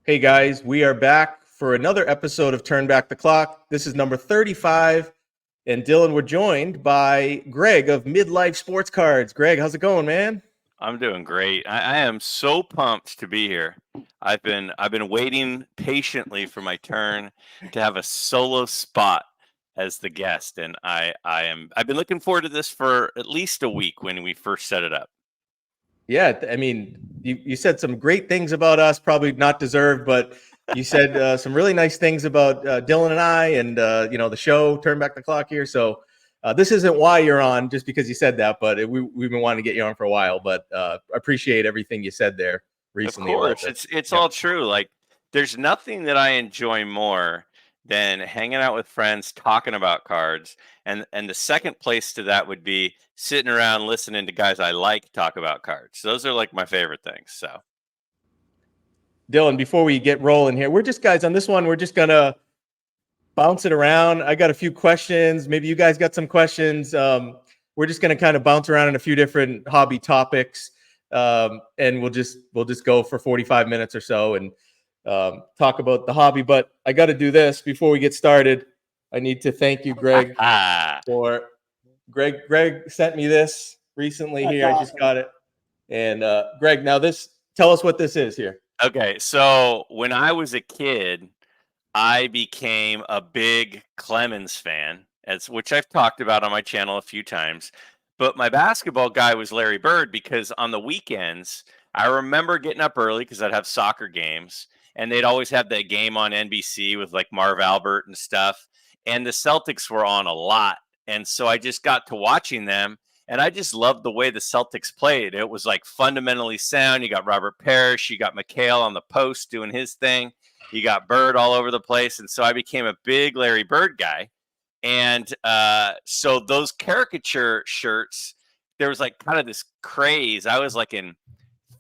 Hey guys, we are back for another episode of Turn Back the Clock. This is number 35, and Dylan, we're joined by Graig of Midlife Sports Cards. Graig, how's it going, man? I'm doing great. I am so pumped to be here. I've been waiting patiently for my turn to have a solo spot as the guest, and I've been looking forward to this for at least a week when we first set it up. Yeah, I mean, you said some great things about us, probably not deserved, but you said some really nice things about Dylan and I, and the show Turn Back the Clock here. So this isn't why you're on, just because you said that, but we've been wanting to get you on for a while. But appreciate everything you said there recently. Of course, it's all true. Like, there's nothing that I enjoy more than hanging out with friends talking about cards, and the second place to that would be sitting around listening to guys I like talk about cards. Those are like my favorite things. So, Dylan, before we get rolling here, we're just guys on this one. We're just gonna bounce it around. I got a few questions. Maybe you guys got some questions. We're just gonna kind of bounce around in a few different hobby topics, and we'll just go for 45 minutes or so and talk about the hobby. But I got to do this before we get started. I need to thank you, Graig, for Graig sent me this recently. That's here. Awesome. I just got it. And Graig, now tell us what this is here. Okay, so when I was a kid, I became a big Clemens fan, which I've talked about on my channel a few times. But my basketball guy was Larry Bird, because on the weekends, I remember getting up early because I'd have soccer games, and they'd always have that game on NBC with like Marv Albert and stuff. And the Celtics were on a lot. And so I just got to watching them, and I just loved the way the Celtics played. It was like fundamentally sound. You got Robert Parrish, you got McHale on the post doing his thing. You got Bird all over the place. And so I became a big Larry Bird guy. And so those caricature shirts, there was like kind of this craze. I was like in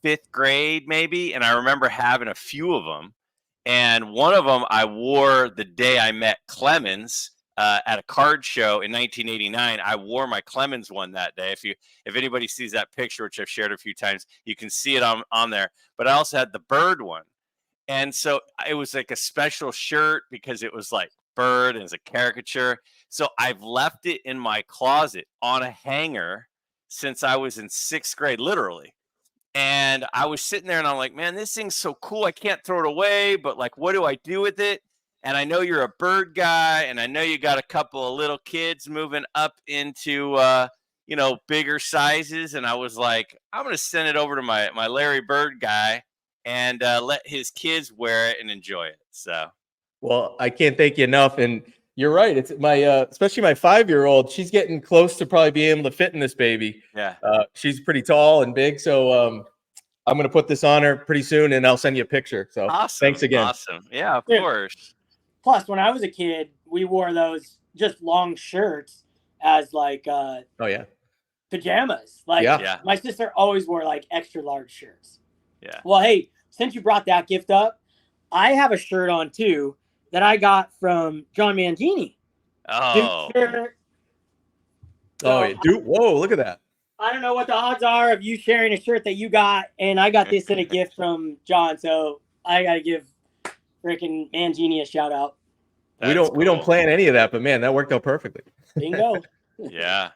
5th grade maybe, and I remember having a few of them. And one of them I wore the day I met Clemens at a card show in 1989. I wore my Clemens one that day. If anybody sees that picture, which I've shared a few times, you can see it on there. But I also had the Bird one. And so it was like a special shirt because it was like Bird and it's a caricature. So I've left it in my closet on a hanger since I was in 6th grade, literally. And I was sitting there and I'm like, man, this thing's so cool. I can't throw it away, but like, what do I do with it? And I know you're a Bird guy, and I know you got a couple of little kids moving up into, bigger sizes. And I was like, I'm going to send it over to my Larry Bird guy and let his kids wear it and enjoy it. So, well, I can't thank you enough. And you're right. It's my, especially my 5-year-old. She's getting close to probably being able to fit in this baby. Yeah. She's pretty tall and big. So I'm going to put this on her pretty soon, and I'll send you a picture. So awesome. Thanks again. Awesome. Yeah, of course. Plus, when I was a kid, we wore those just long shirts as like pajamas. Like my sister always wore like extra large shirts. Yeah. Well, hey, since you brought that gift up, I have a shirt on too that I got from John Mangini. Oh. So dude, whoa, look at that. I don't know what the odds are of you sharing a shirt that you got, and I got this in a gift from John, so I got to give freaking Mangini a shout out. We don't plan any of that, but man, that worked out perfectly. Bingo. Yeah.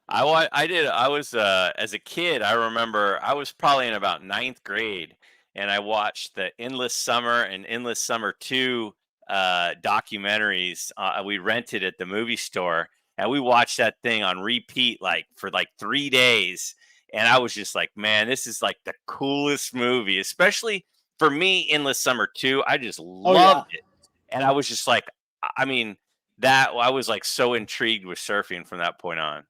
I was as a kid, I remember I was probably in about 9th grade, and I watched the Endless Summer and Endless Summer 2 documentaries. We rented at the movie store, and we watched that thing on repeat for 3 days. And I was just like, man, this is like the coolest movie, especially for me. Endless Summer 2, I just loved it. And I was just like, I mean, I was like so intrigued with surfing from that point on.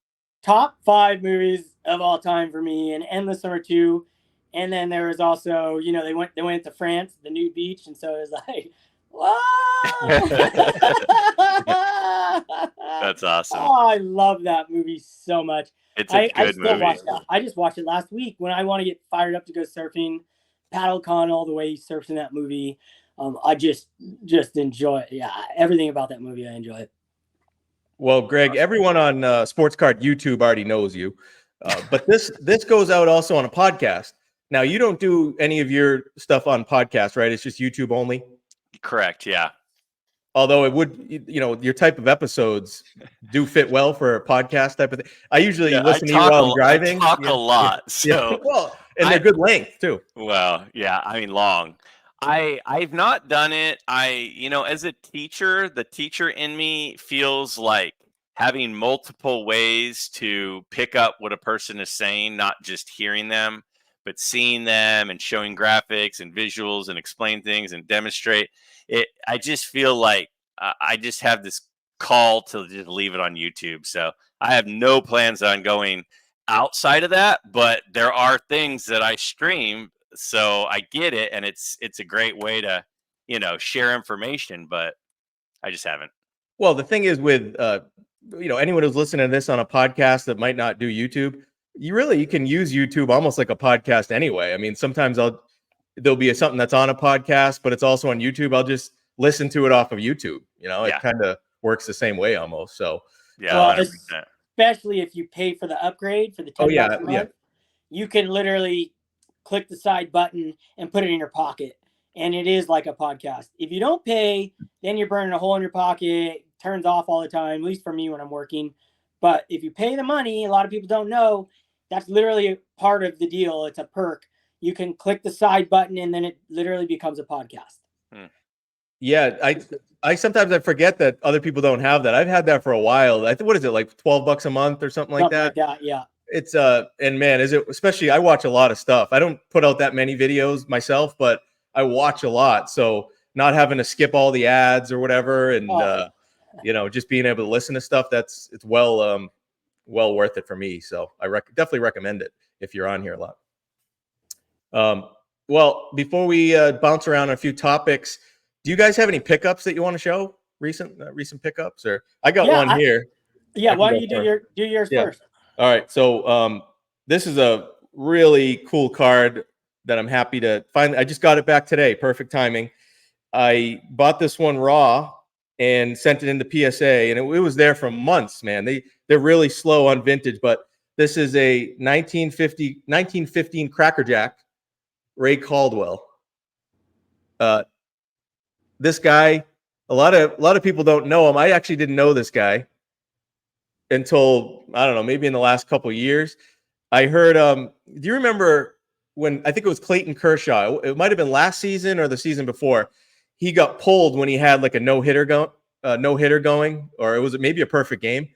Top 5 movies of all time for me, and Endless Summer 2. And then there was also, they went to France, the nude beach, and so it was like, whoa! That's awesome. Oh, I love that movie so much. It's a good movie. I just watched it last week when I want to get fired up to go surfing. PaddleCon all the way, he surfs in that movie. I just enjoy it. Yeah, everything about that movie, I enjoy it. Well, Graig, everyone on Sports Card YouTube already knows you, but this goes out also on a podcast. Now, you don't do any of your stuff on podcasts, right? It's just YouTube only. Correct. Yeah. Although it would, your type of episodes do fit well for a podcast type of thing. I usually listen to you while I'm driving. I talk a lot. So well, and they're good length too. Well, yeah, I mean long. I've not done it. As a teacher, the teacher in me feels like having multiple ways to pick up what a person is saying, not just hearing them, but seeing them and showing graphics and visuals and explain things and demonstrate it. I just feel like I just have this call to just leave it on YouTube. So I have no plans on going outside of that, but there are things that I stream, so I get it, and it's a great way to share information, but I just haven't. Well, the thing is with anyone who's listening to this on a podcast that might not do YouTube, you can use YouTube almost like a podcast anyway. I mean, sometimes there'll be something that's on a podcast, but it's also on YouTube. I'll just listen to it off of YouTube. It kind of works the same way almost. So yeah, well, 100%. Especially if you pay for the upgrade for the $10 a month, you can literally click the side button and put it in your pocket, and it is like a podcast. If you don't pay, then you're burning a hole in your pocket. Turns off all the time, at least for me when I'm working. But if you pay the money, a lot of people don't know that's literally part of the deal. It's a perk. You can click the side button, and then it literally becomes a podcast. Yeah, I sometimes I forget that other people don't have that. I've had that for a while. I think, what is it, like $12 a month or something like that? Yeah. It's and man, is it, especially, I watch a lot of stuff. I don't put out that many videos myself, but I watch a lot. So not having to skip all the ads or whatever, and just being able to listen to stuff, it's well worth it for me. So I definitely recommend it if you're on here a lot. Well, before we bounce around a few topics, do you guys have any pickups that you want to show? Recent pickups? Or I got one here. Yeah, why don't you do yours first? All right. So this is a really cool card that I'm happy to find. I just got it back today. Perfect timing. I bought this one raw and sent it into PSA, and it was there for months, man. They're really slow on vintage, but this is a 1915 Cracker Jack, Ray Caldwell. This guy, a lot of people don't know him. I actually didn't know this guy until, I don't know, maybe in the last couple of years. I heard, do you remember when, I think it was Clayton Kershaw, it might have been last season or the season before, he got pulled when he had like a no-hitter going, or it was maybe a perfect game,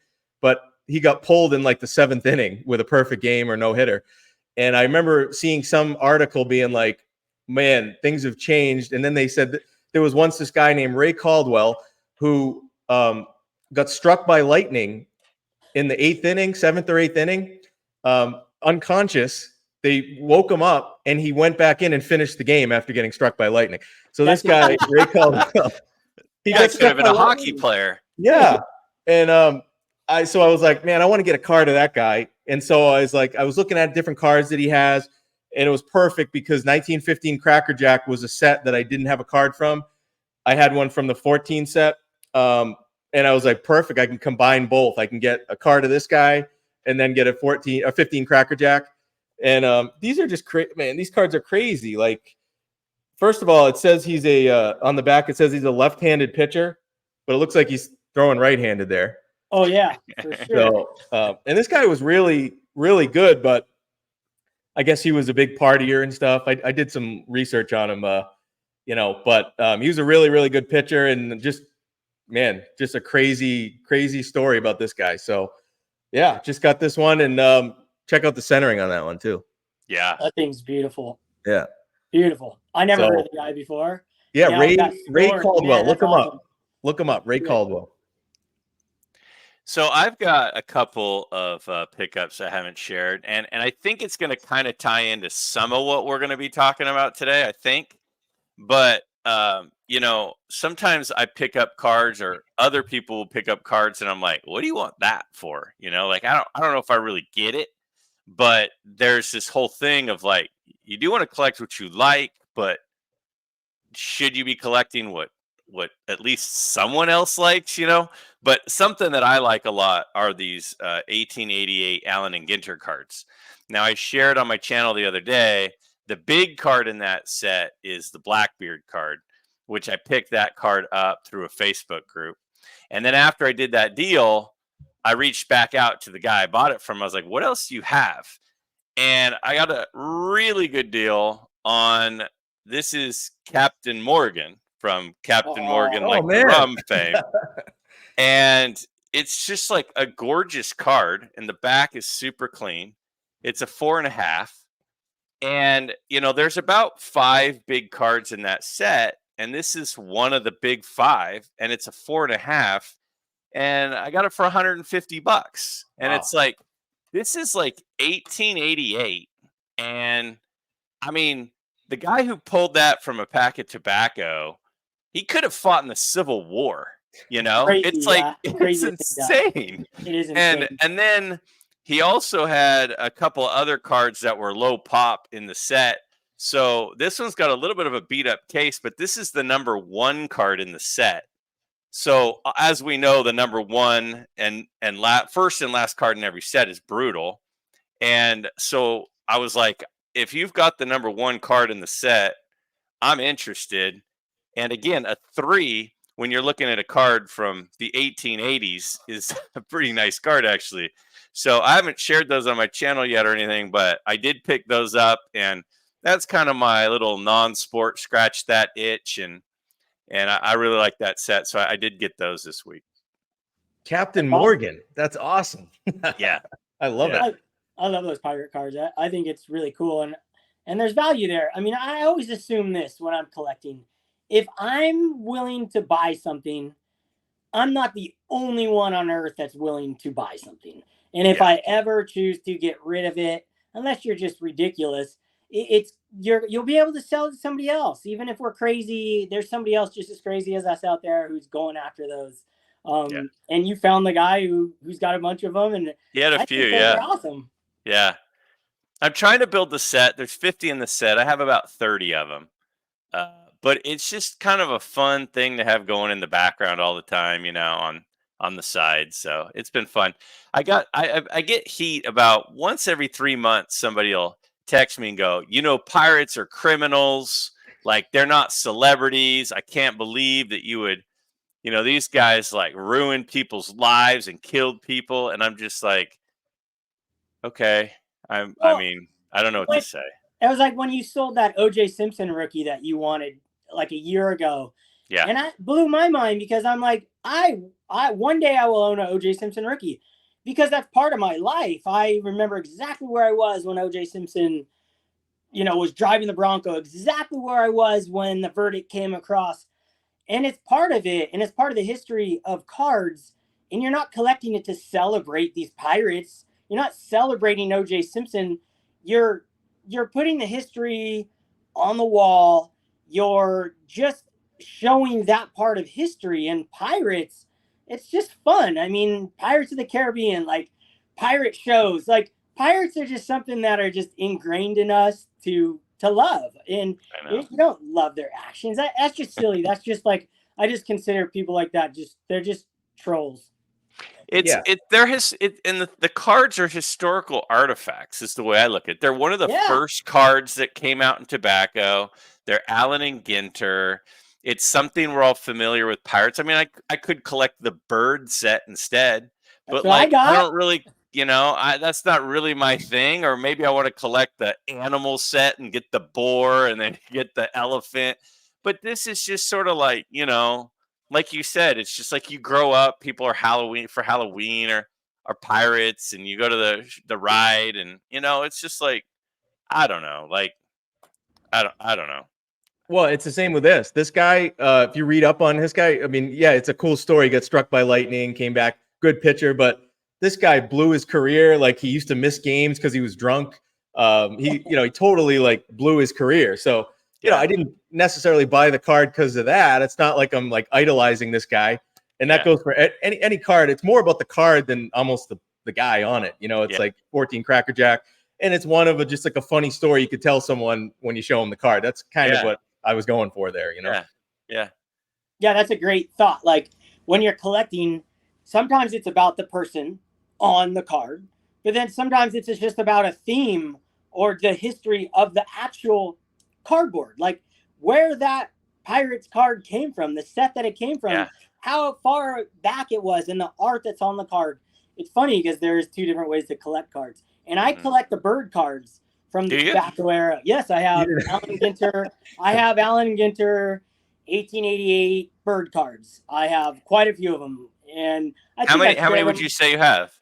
but he got pulled in like the 7th inning with a perfect game or no-hitter. And I remember seeing some article being like, man, things have changed. And then they said that there was once this guy named Ray Caldwell who got struck by lightning in the 8th inning, 7th or 8th inning, unconscious. They woke him up, and he went back in and finished the game after getting struck by lightning. So this guy, Ray Caldwell, he could have been a hockey player. Yeah. And I was like, man, I want to get a card of that guy. And so I was looking at different cards that he has, and it was perfect because 1915 Cracker Jack was a set that I didn't have a card from. I had one from the 14 set. And I was like, perfect. I can combine both. I can get a card of this guy and then get a 15 Cracker Jack. And these are just man, these cards are crazy. Like, first of all, it says he's on the back, it says he's a left-handed pitcher, but it looks like he's throwing right-handed there. Oh, yeah, for sure. So, and this guy was really, really good, but I guess he was a big partier and stuff. I did some research on him, but he was a really, really good pitcher, and just a crazy, crazy story about this guy. So, yeah, just got this one, and check out the centering on that one too. Yeah, that thing's beautiful. Yeah, beautiful. I never heard of the guy before. Yeah, Ray Caldwell. Man, look him awesome. Up. Look him up, Ray Caldwell. So I've got a couple of pickups I haven't shared, and I think it's going to kind of tie into some of what we're going to be talking about today, I think. But sometimes I pick up cards, or other people will pick up cards, and I'm like, what do you want that for? Like, I don't know if I really get it, but there's this whole thing of like, you do want to collect what you like, but should you be collecting what at least someone else likes, But something that I like a lot are these 1888 Allen and Ginter cards. Now, I shared on my channel the other day the big card in that set is the Blackbeard card, which I picked that card up through a Facebook group. And then after I did that deal, I reached back out to the guy I bought it from. I was like, what else do you have? And I got a really good deal on, this is Captain Morgan from Captain Morgan, Oh, like the man. rum fame. And it's just like a gorgeous card, and the back is super clean. It's a 4.5. And, you know, there's about 5 big cards in that set, and this is one of the big 5, and it's a 4.5. And I got it for $150. And Wow. it's like, this is like 1888. And I mean, the guy who pulled that from a pack of tobacco, he could have fought in the Civil War. You know, Crazy, it's like, yeah. it's Crazy insane. It is insane. And then he also had a couple other cards that were low pop in the set. So this one's got a little bit of a beat up case, but this is the number 1 card in the set. So as we know, the number 1 and first and last card in every set is brutal. And so I was like, if you've got the number 1 card in the set, I'm interested. And again, a 3, when you're looking at a card from the 1880s, is a pretty nice card, actually. So I haven't shared those on my channel yet or anything, but I did pick those up. And that's kind of my little non-sport scratch that itch. And I really like that set. So I did get those this week. Captain Morgan. That's awesome. Yeah. I love it. I love those pirate cards. I think it's really cool. And there's value there. I mean, I always assume this when I'm collecting. If I'm willing to buy something, I'm not the only one on earth that's willing to buy something. And if I ever choose to get rid of it, unless you're just ridiculous, you'll be able to sell it to somebody else. Even if we're crazy, there's somebody else just as crazy as us out there who's going after those. And you found the guy who's got a bunch of them, and he had a few. Yeah, awesome. Yeah, I'm trying to build the set. There's 50 in the set. I have about 30 of them, but it's just kind of a fun thing to have going in the background all the time, you know, on the side. So it's been fun. I get heat about once every 3 months. Somebody will text me and go, you know, pirates are criminals. Like, they're not celebrities. I can't believe that you would, you know, these guys like ruined people's lives and killed people. And I'm just like, okay. I mean, I don't know what to say. It was like when you sold that O.J. Simpson rookie that you wanted like a year ago. Yeah. And I blew my mind because I'm like, I one day I will own an O.J. Simpson rookie because that's part of my life. I remember exactly where I was when O.J. Simpson, you know, was driving the Bronco, exactly where I was when the verdict came across. And it's part of it. And it's part of the history of cards. And you're not collecting it to celebrate these pirates. You're not celebrating O.J. Simpson. You're putting the history on the wall. You're just showing that part of history. And pirates, it's just fun. I mean, Pirates of the Caribbean, like pirate shows, like pirates are just something that are just ingrained in us to love. And if you don't love their actions, that's just silly. That's just like, I just consider people like that they're just trolls. And the cards are historical artifacts, is the way I look at it. They're one of the first cards that came out in tobacco. They're Allen and Ginter. It's something we're all familiar with pirates. I mean, I could collect the bird set instead, but like I don't really, you know, that's not really my thing. Or maybe I want to collect the animal set and get the boar and then get the elephant. But this is just sort of like, you know, like you said, it's just like you grow up, people are Halloween or are pirates, and you go to the ride, and you know, it's just like, I don't know. Like, I don't know. Well, it's the same with this. This guy, if you read up on this guy, I mean, yeah, it's a cool story. He got struck by lightning, came back, good pitcher, but this guy blew his career. Like, he used to miss games because he was drunk. He totally like blew his career. So, you know, I didn't necessarily buy the card because of that. It's not like I'm like idolizing this guy. And that goes for any card. It's more about the card than almost the guy on it. You know, it's like 14 Cracker Jack. And it's one of just like a funny story you could tell someone when you show them the card. That's kind of what I was going for there, you know? Yeah, that's a great thought. Like, when you're collecting, sometimes it's about the person on the card, but then sometimes it's just about a theme or the history of the actual cardboard, like where that Pirates card came from, the set that it came from, Yeah. how far back it was, and the art that's on the card. It's funny because there's two different ways to collect cards, and I collect the bird cards from the tobacco era. Yes, I have Allen Ginter. I have Allen Ginter 1888 bird cards. I have quite a few of them, and how many would you say you have?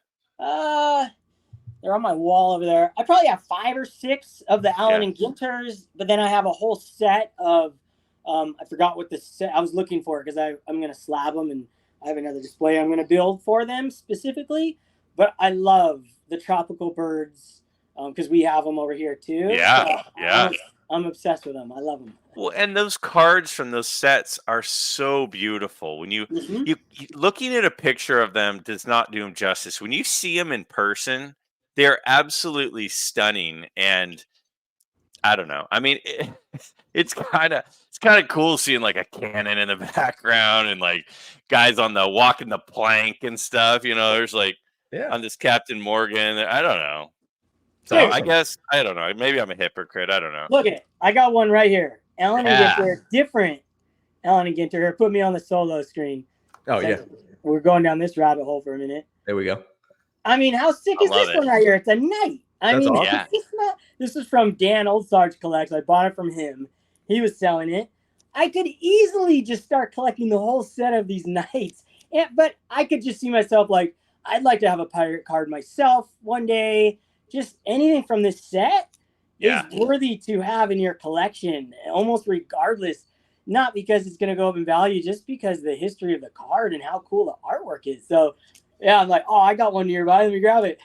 They're on my wall over there. I probably have 5 or 6 of the Allen and Ginters, but then I have a whole set of I forgot what the set I was looking for, because I'm gonna slab them, and I have another display I'm gonna build for them specifically. But I love the tropical birds because we have them over here too. Yeah, so I'm obsessed with them. I love them. Well, and those cards from those sets are so beautiful. When you looking at a picture of them does not do them justice. When you see them in person, they're absolutely stunning. And I don't know. I mean, it's kind of cool seeing like a cannon in the background and like guys on the walking the plank and stuff. You know, there's like on this Captain Morgan. I don't know. So I guess I don't know. Maybe I'm a hypocrite. I don't know. Look at it. I got one right here. Allen and Ginter, different Allen and Ginter. Here, put me on the solo screen. Oh, so yeah. We're going down this rabbit hole for a minute. There we go. I mean, how sick is this one right here? It's a knight. That's awesome. This is from Dan Old Sarge Collects. I bought it from him. He was selling it. I could easily just start collecting the whole set of these knights. But I could just see myself like, I'd like to have a pirate card myself one day. Just anything from this set is worthy to have in your collection, almost regardless. Not because it's going to go up in value, just because of the history of the card and how cool the artwork is. So, yeah, I'm like, oh, I got one nearby. Let me grab it.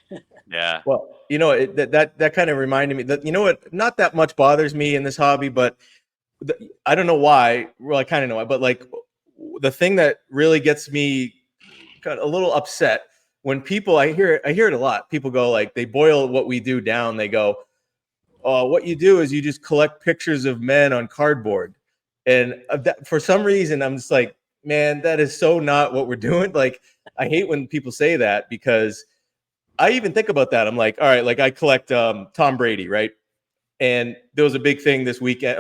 Yeah. Well, you know, that kind of reminded me that, you know what, not that much bothers me in this hobby, but I don't know why. Well, I kind of know why, but like the thing that really gets me kind of a little upset when people, I hear it a lot. People go like, they boil what we do down. They go, what you do is you just collect pictures of men on cardboard. And for some reason, I'm just like, man, that is so not what we're doing. Like, I hate when people say that, because I even think about that. I'm like, all right, like I collect Tom Brady, right? And there was a big thing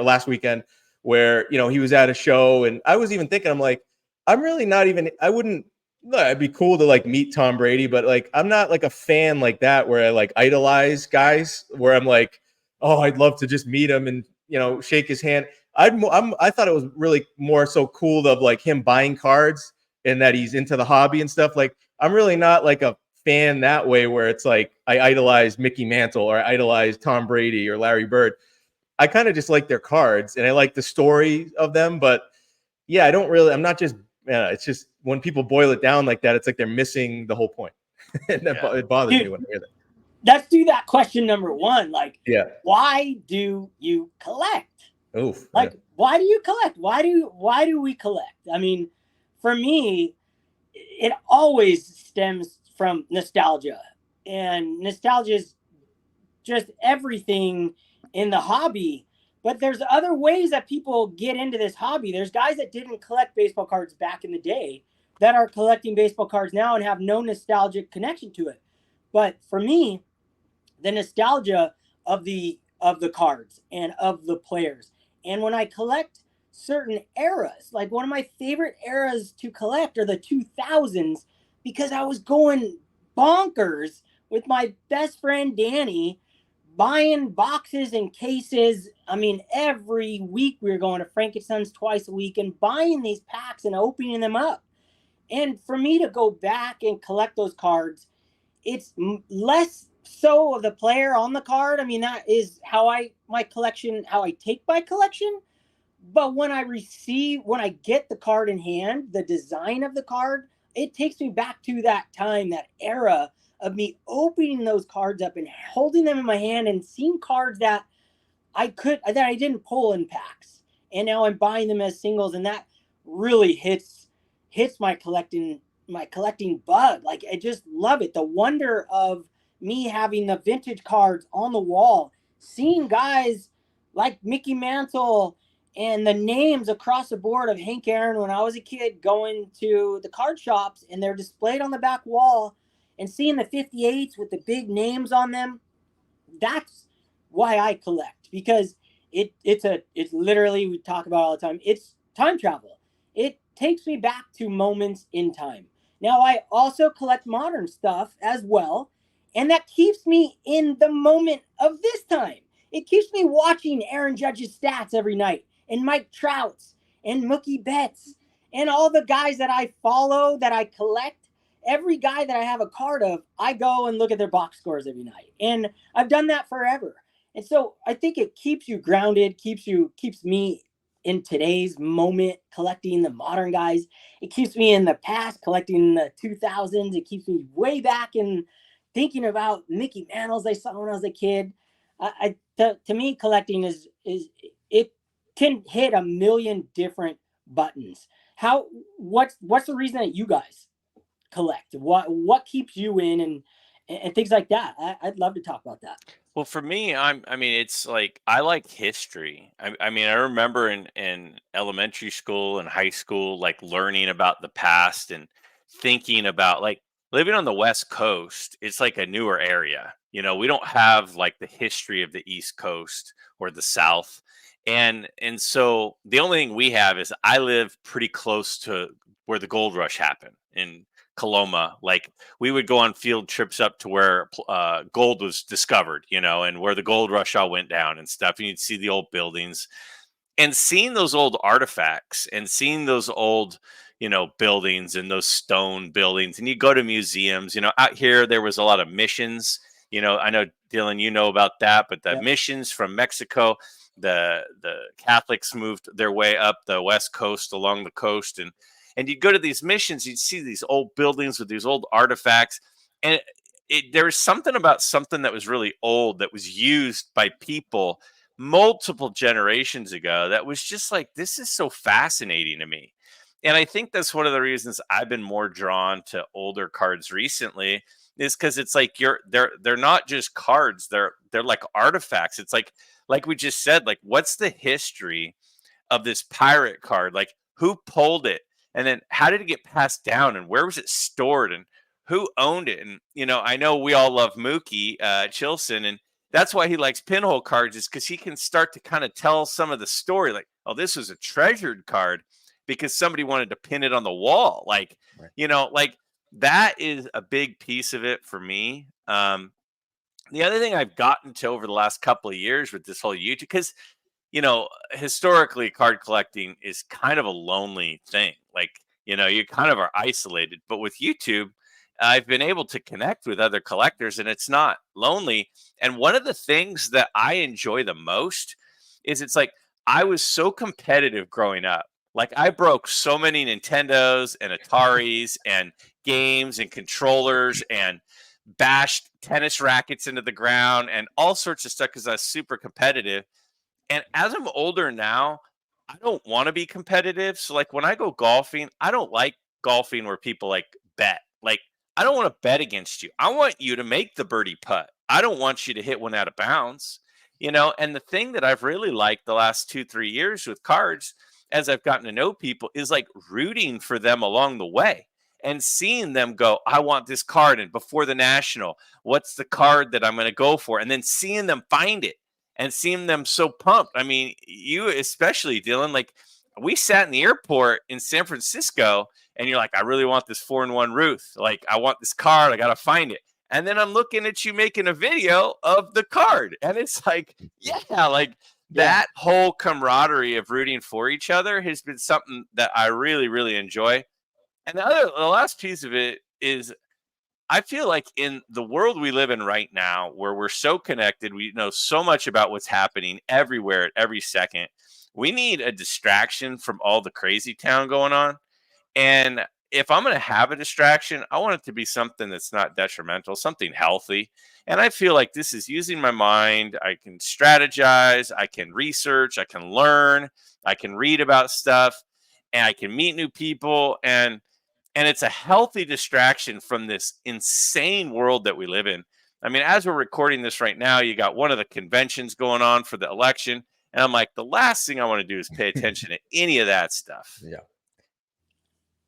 last weekend, where, you know, he was at a show, and I was even thinking, I'm like, I'm really not even, I wouldn't, it'd be cool to like meet Tom Brady, but like, I'm not like a fan like that, where I like idolize guys, where I'm like, oh, I'd love to just meet him and, you know, shake his hand. I thought it was really more so cool of like him buying cards and that he's into the hobby and stuff. Like, I'm really not like a fan that way, where it's like I idolize Mickey Mantle or I idolize Tom Brady or Larry Bird. I kind of just like their cards and I like the story of them. But yeah, I'm not just, it's just when people boil it down like that, it's like they're missing the whole point. And it bothers me when I hear that. Let's do that question number 1. Like, why do you collect? Why do you collect? Why do we collect? I mean, for me, it always stems from nostalgia, and nostalgia is just everything in the hobby. But there's other ways that people get into this hobby. There's guys that didn't collect baseball cards back in the day that are collecting baseball cards now and have no nostalgic connection to it. But for me, the nostalgia of the cards and of the players. And when I collect certain eras, like one of my favorite eras to collect are the 2000s, because I was going bonkers with my best friend Danny, buying boxes and cases. I mean, every week we were going to Frankenstein's twice a week and buying these packs and opening them up. And for me to go back and collect those cards, it's less so of the player on the card. I mean, that is how I take my collection. But when I get the card in hand, the design of the card, it takes me back to that time, that era of me opening those cards up and holding them in my hand and seeing cards that I didn't pull in packs. And now I'm buying them as singles, and that really hits my collecting bug. Like, I just love it. The wonder of me having the vintage cards on the wall, seeing guys like Mickey Mantle and the names across the board of Hank Aaron when I was a kid, going to the card shops and they're displayed on the back wall, and seeing the 58s with the big names on them. That's why I collect, because it's literally, we talk about all the time, it's time travel. It takes me back to moments in time. Now I also collect modern stuff as well, and that keeps me in the moment of this time. It keeps me watching Aaron Judge's stats every night, and Mike Trout's, and Mookie Betts, and all the guys that I follow, that I collect. Every guy that I have a card of, I go and look at their box scores every night. And I've done that forever. And so I think it keeps you grounded, keeps me in today's moment collecting the modern guys. It keeps me in the past collecting the 2000s. It keeps me way back in thinking about Mickey Mantles I saw when I was a kid. To me, collecting is it can hit a million different buttons. What's the reason that you guys collect? What keeps you in, and things like that? I'd love to talk about that. Well, for me, I mean, it's like I like history. I mean, I remember in elementary school and high school, like learning about the past and thinking about like living on the West Coast. It's like a newer area. You know, we don't have like the history of the East Coast or the South, and so the only thing we have is I live pretty close to where the gold rush happened in Coloma. Like we would go on field trips up to where gold was discovered, you know, and where the gold rush all went down and stuff. And you'd see the old buildings and seeing those old artifacts and seeing those old, you know, buildings and those stone buildings. And you go to museums, you know, out here, there was a lot of missions, you know, I know Dylan, you know about that, but the missions from Mexico, the Catholics moved their way up the West Coast along the coast, and you'd go to these missions, you'd see these old buildings with these old artifacts. And there was something about something that was really old that was used by people multiple generations ago that was just like, this is so fascinating to me. And I think that's one of the reasons I've been more drawn to older cards recently, is because it's like they're not just cards, they're like artifacts. It's like we just said, like, what's the history of this pirate card? Like, who pulled it? And then how did it get passed down, and where was it stored, and who owned it? And, you know, I know we all love Mookie Chilson, and that's why he likes pinhole cards, is because he can start to kind of tell some of the story. Like, oh, this was a treasured card because somebody wanted to pin it on the wall. Like, right. You know, like that is a big piece of it for me. The other thing I've gotten to over the last couple of years with this whole YouTube, because, you know, historically card collecting is kind of a lonely thing. Like, you know, you kind of are isolated, but with YouTube, I've been able to connect with other collectors and it's not lonely. And one of the things that I enjoy the most is it's like, I was so competitive growing up. Like I broke so many Nintendos and Ataris and games and controllers and bashed tennis rackets into the ground and all sorts of stuff because I was super competitive. And as I'm older now, I don't want to be competitive. So like when I go golfing, I don't like golfing where people like bet. Like I don't want to bet against you. I want you to make the birdie putt. I don't want you to hit one out of bounds. You know, and the thing that I've really liked the last 2-3 years with cards, as I've gotten to know people, is like rooting for them along the way and seeing them go, I want this card. And before the national, what's the card that I'm going to go for? And then seeing them find it and seeing them so pumped. I mean, you especially, Dylan, like we sat in the airport in San Francisco and you're like, I really want this 4-in-1 Ruth. Like, I want this card. I got to find it. And then I'm looking at you making a video of the card. And it's like, yeah, like that whole camaraderie of rooting for each other has been something that I really, really enjoy. And the last piece of it is I feel like in the world we live in right now, where we're so connected, we know so much about what's happening everywhere at every second. We need a distraction from all the crazy town going on. And if I'm going to have a distraction, I want it to be something that's not detrimental, something healthy. And I feel like this is using my mind. I can strategize, I can research, I can learn, I can read about stuff, and I can meet new people. And it's a healthy distraction from this insane world that we live in. I mean, as we're recording this right now, you got one of the conventions going on for the election. And I'm like, the last thing I want to do is pay attention to any of that stuff. Yeah.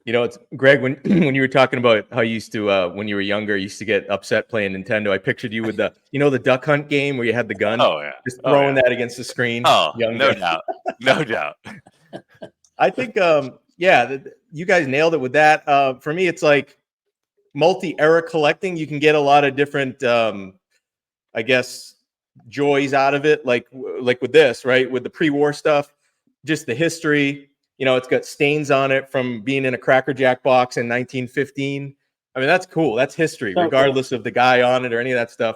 You know, it's Greg, when when you were talking about how you used to when you were younger, you used to get upset playing Nintendo. I pictured you with the Duck Hunt game where you had the gun, Oh yeah. just Oh throwing yeah. that against the screen. Oh, Young no guy. doubt. No doubt. I think yeah, you guys nailed it with that. For me, it's like multi-era collecting. You can get a lot of different I guess joys out of it, like with this, right? With the pre-war stuff, just the history. You know, it's got stains on it from being in a Cracker Jack box in 1915. I mean, that's cool. That's history, So regardless of the guy on it or any of that stuff.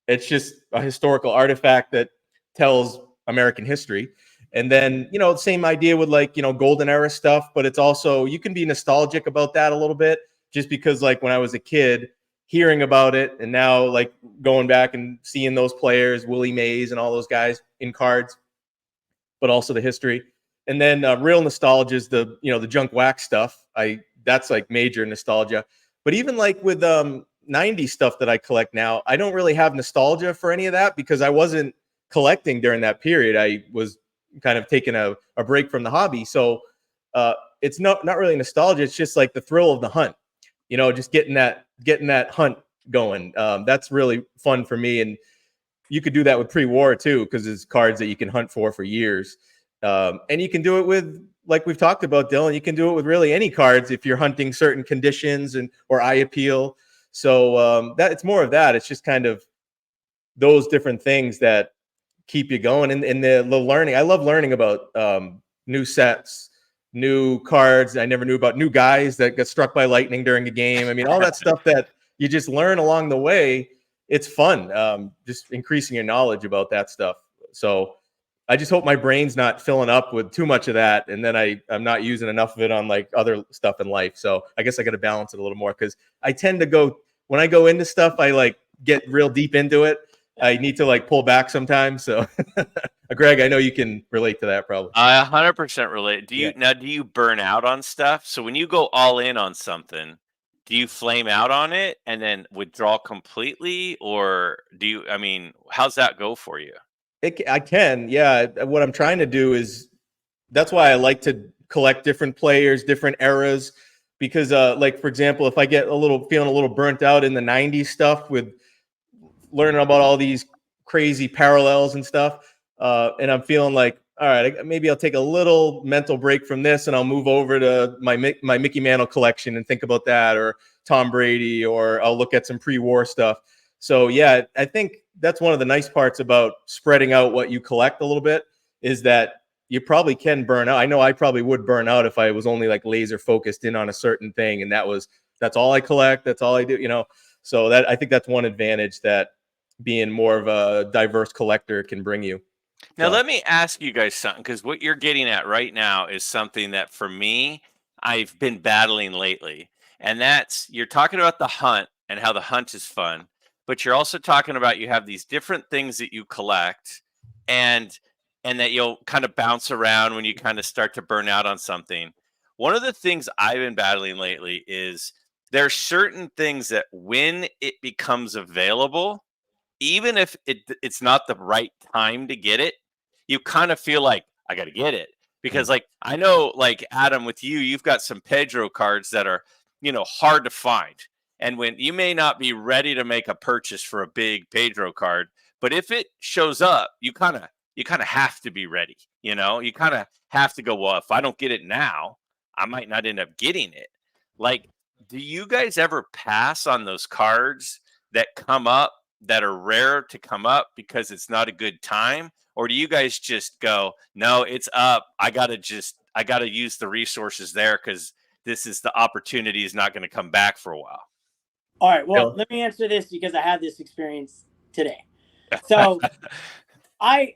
It's just a historical artifact that tells American history. And then, the same idea with golden era stuff, but it's also, you can be nostalgic about that a little bit just because like when I was a kid, hearing about it and now like going back and seeing those players, Willie Mays and all those guys in cards, but also the history. And then real nostalgia is the junk wax stuff. That's like major nostalgia. But even like with 90s stuff that I collect now, I don't really have nostalgia for any of that because I wasn't collecting during that period. I was kind of taking a break from the hobby. So it's not really nostalgia. It's just like the thrill of the hunt, just getting that hunt going. That's really fun for me. And you could do that with pre-war too, because it's cards that you can hunt for years. And you can do it with, like we've talked about, Dylan, you can do it with really any cards if you're hunting certain conditions or eye appeal. So that it's more of that. It's just kind of those different things that keep you going. And the learning, I love learning about new sets, new cards. I never knew about new guys that got struck by lightning during a game. I mean, all that stuff that you just learn along the way. It's fun, just increasing your knowledge about that stuff. So I just hope my brain's not filling up with too much of that, and then I'm not using enough of it on like other stuff in life. So I guess I got to balance it a little more because I tend to go when I go into stuff, I like get real deep into it. I need to like pull back sometimes. So, Greg, I know you can relate to that probably. I 100% relate. Yeah. Do you burn out on stuff? So when you go all in on something, do you flame out on it and then withdraw completely, or I mean, how's that go for you? I can, yeah. What I'm trying to do is that's why I like to collect different players, different eras, because like for example, if I get feeling a little burnt out in the 90s stuff with learning about all these crazy parallels and stuff, and I'm feeling like, all right, maybe I'll take a little mental break from this and I'll move over to my Mickey Mantle collection and think about that, or Tom Brady, or I'll look at some pre-war stuff. So yeah, I think that's one of the nice parts about spreading out what you collect a little bit is that you probably can burn out. I know I probably would burn out if I was only like laser focused in on a certain thing, and that's all I collect, that's all I do. So that I think that's one advantage that being more of a diverse collector can bring you. Now, So let me ask you guys something, because what you're getting at right now is something that for me, I've been battling lately. And that's you're talking about the hunt and how the hunt is fun, but you're also talking about you have these different things that you collect and that you'll kind of bounce around when you kind of start to burn out on something. One of the things I've been battling lately is there's certain things that when it becomes available, even if it's not the right time to get it, you kind of feel like I got to get it because like I know like Adam with you've got some Pedro cards that are, hard to find. And when you may not be ready to make a purchase for a big Pedro card, but if it shows up, you kind of have to be ready. You kind of have to go, well, if I don't get it now, I might not end up getting it. Like, do you guys ever pass on those cards that come up that are rare to come up because it's not a good time? Or do you guys just go, no, it's up. I got to use the resources there because the opportunity is not going to come back for a while. All right. Well, let me answer this because I had this experience today. So I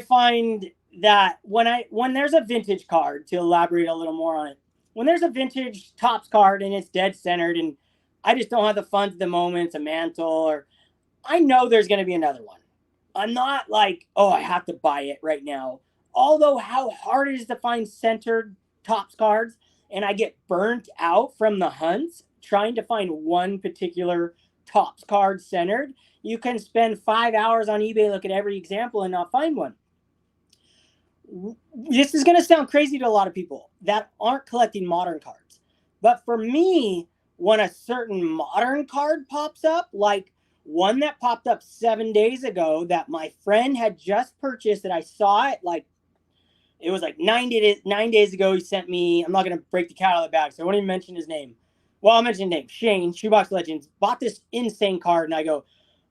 find that when there's a vintage card, to elaborate a little more on it, when there's a vintage Topps card and it's dead centered and I just don't have the funds at the moment, it's a mantle, or I know there's going to be another one. I'm not like, oh, I have to buy it right now. Although how hard it is to find centered Topps cards, and I get burnt out from the hunts trying to find one particular Topps card centered. You can spend 5 hours on eBay, look at every example, and not find one. This is going to sound crazy to a lot of people. that aren't collecting modern cards. But for me, when a certain modern card pops up, like one that popped up 7 days ago that my friend had just purchased, that I saw it like it was like 9 days ago. He sent me, I'm not going to break the cat out of the bag, so I won't even mention his name. Well, I'll mention his name. Shane, Shoebox Legends, bought this insane card, and I go,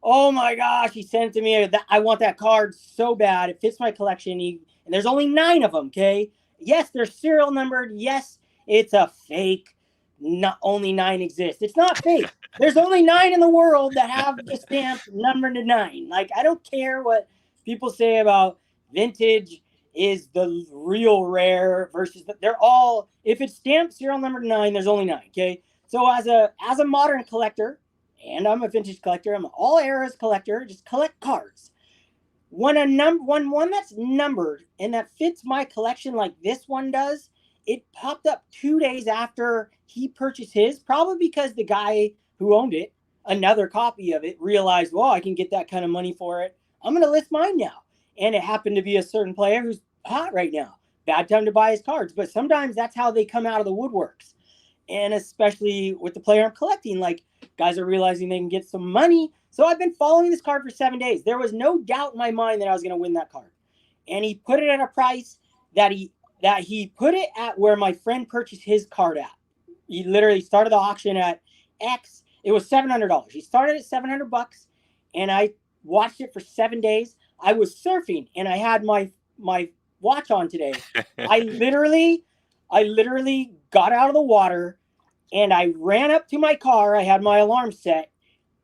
oh my gosh, he sent it to me. I want that card so bad. It fits my collection. And there's only 9 of them, okay? Yes, they're serial numbered. Yes, it's a fake. Not only 9 exist. It's not fake. There's only 9 in the world that have the stamp numbered to 9. Like, I don't care what people say about vintage is the real rare versus they're all, if it's stamped serial number 9, there's only 9. Okay. So as a modern collector, and I'm a vintage collector, I'm an all eras collector, just collect cards. When one that's numbered and that fits my collection like this one does, it popped up 2 days after he purchased his, probably because the guy who owned it, another copy of it, realized, well, I can get that kind of money for it. I'm going to list mine now. And it happened to be a certain player who's hot right now. Bad time to buy his cards. But sometimes that's how they come out of the woodworks. And especially with the player I'm collecting, like guys are realizing they can get some money. So I've been following this card for 7 days. There was no doubt in my mind that I was going to win that card. And he put it at a price that he put it at where my friend purchased his card at. He literally started the auction at X. It was $700. He started at $700, and I watched it for 7 days. I was surfing, and I had my watch on today. I literally got out of the water, and I ran up to my car. I had my alarm set.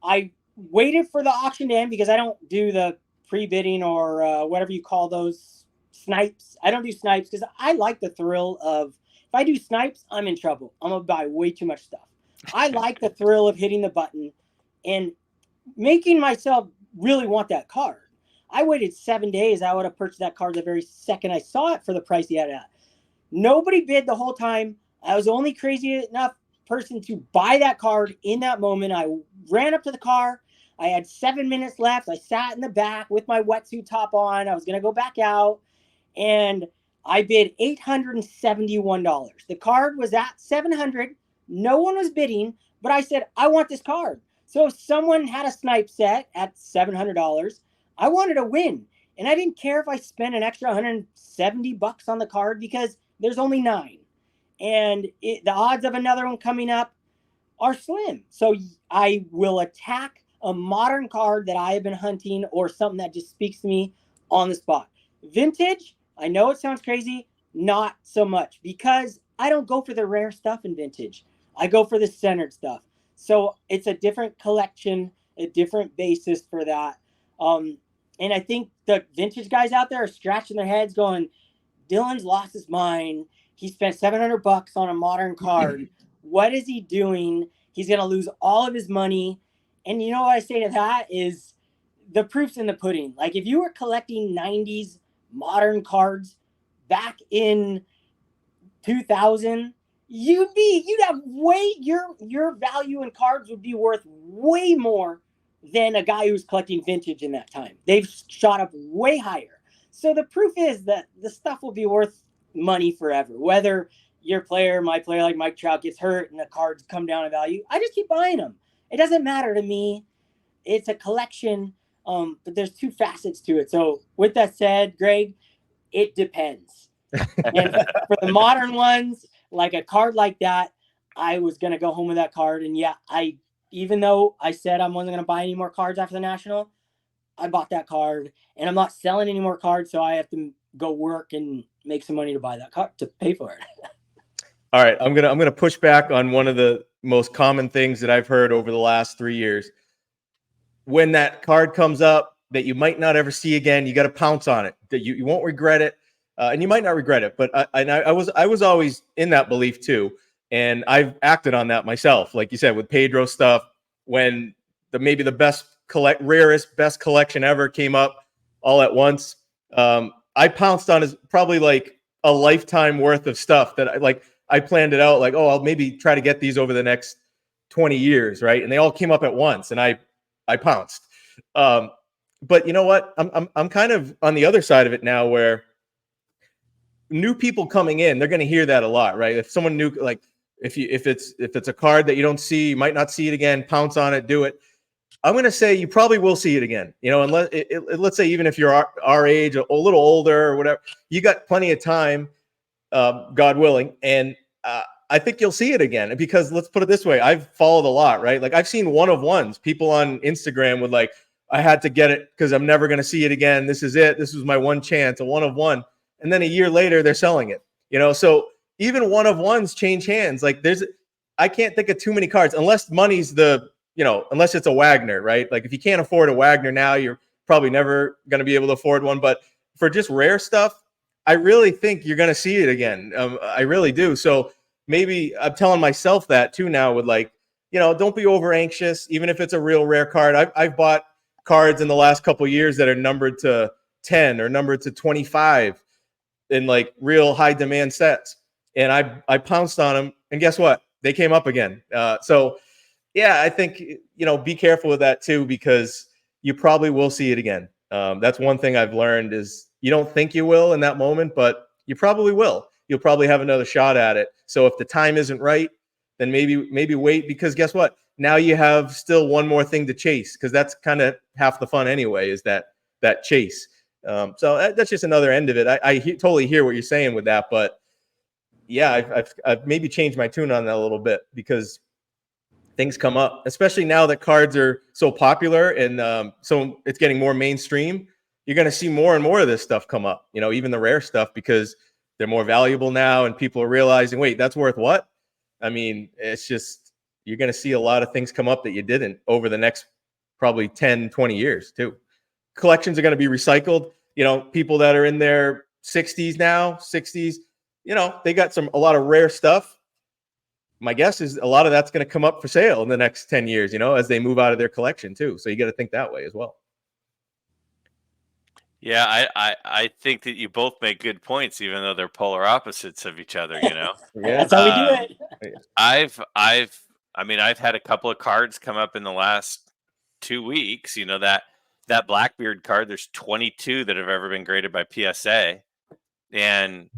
I waited for the auction to end because I don't do the pre-bidding or whatever you call those snipes. I don't do snipes because I like the thrill of, if I do snipes, I'm in trouble. I'm going to buy way too much stuff. I like the thrill of hitting the button and making myself really want that card. I waited 7 days. I would have purchased that card the very second I saw it for the price he had it at. Nobody bid the whole time. I was the only crazy enough person to buy that card in that moment. I ran up to the car. I had 7 minutes left. I sat in the back with my wetsuit top on. I was going to go back out, and I bid $871. The card was at $700. No one was bidding, but I said, I want this card. So if someone had a snipe set at $700, I wanted to win. And I didn't care if I spent an extra $170 on the card because there's only 9. And the odds of another one coming up are slim. So I will attack a modern card that I have been hunting or something that just speaks to me on the spot. Vintage, I know it sounds crazy, not so much, because I don't go for the rare stuff in vintage. I go for the centered stuff. So it's a different collection, a different basis for that. And I think the vintage guys out there are scratching their heads going, Dylan's lost his mind. He spent $700 on a modern card. What is he doing? He's going to lose all of his money. And you know what I say to that is the proof's in the pudding. Like if you were collecting 90s modern cards back in 2000, you'd have your value in cards would be worth way more than a guy who's collecting vintage in that time. They've shot up way higher. So the proof is that the stuff will be worth money forever. Whether your player, my player like Mike Trout gets hurt and the cards come down in value, I just keep buying them. It doesn't matter to me. It's a collection, but there's 2 facets to it. So with that said, Graig, it depends. And for the modern ones, like a card like that, I was going to go home with that card. And yeah, even though I said I wasn't going to buy any more cards after the National, I bought that card, and I'm not selling any more cards. So I have to go work and make some money to buy that card, to pay for it. All right. I'm going to push back on one of the most common things that I've heard over the last 3 years. When that card comes up that you might not ever see again, you got to pounce on it. That you won't regret it. And you might not regret it, but I was always in that belief too. And I've acted on that myself. Like you said, with Pedro stuff, when maybe the rarest, best collection ever came up all at once. I pounced on probably like a lifetime worth of stuff that I planned it out like, oh, I'll maybe try to get these over the next 20 years. Right. And they all came up at once and I pounced. But you know what? I'm kind of on the other side of it now where new people coming in, they're going to hear that a lot, right? If someone new, like if it's a card that you don't see, you might not see it again, pounce on it, do it. I'm going to say you probably will see it again, unless let's say even if you're our age, a little older or whatever, you got plenty of time, God willing. And I think you'll see it again, because let's put it this way. I've followed a lot, right? Like I've seen one of ones, people on Instagram with like, I had to get it because I'm never going to see it again. This is it. This was my one chance, a one of one. And then a year later, they're selling it, So even one of ones change hands. Like I can't think of too many cards unless money's unless it's a Wagner, right? Like if you can't afford a Wagner now, you're probably never going to be able to afford one. But for just rare stuff, I really think you're going to see it again. I really do. So maybe I'm telling myself that too now with like, don't be over anxious, even if it's a real rare card. I've bought cards in the last couple of years that are numbered to 10 or numbered to 25 in like real high demand sets. And I pounced on them, and guess what? They came up again. So yeah, I think, be careful with that too, because you probably will see it again. That's one thing I've learned is you don't think you will in that moment, but you probably will. You'll probably have another shot at it. So if the time isn't right, then maybe wait, because guess what? Now you have still one more thing to chase, because that's kind of half the fun anyway, is that chase. So that's just another end of it. I totally hear what you're saying with that, but yeah, I've maybe changed my tune on that a little bit, because things come up, especially now that cards are so popular and so it's getting more mainstream. You're going to see more and more of this stuff come up, even the rare stuff, because they're more valuable now and people are realizing, wait, that's worth what? I mean, it's just, you're going to see a lot of things come up that you didn't over the next probably 10, 20 years too. Collections are going to be recycled. People that are in their 60s now, 60s, they got a lot of rare stuff. My guess is a lot of that's going to come up for sale in the next 10 years, as they move out of their collection too. So you got to think that way as well. Yeah, I think that you both make good points, even though they're polar opposites of each other, Yeah. That's how we do it. I've had a couple of cards come up in the last 2 weeks. That Blackbeard card, there's 22 that have ever been graded by PSA. And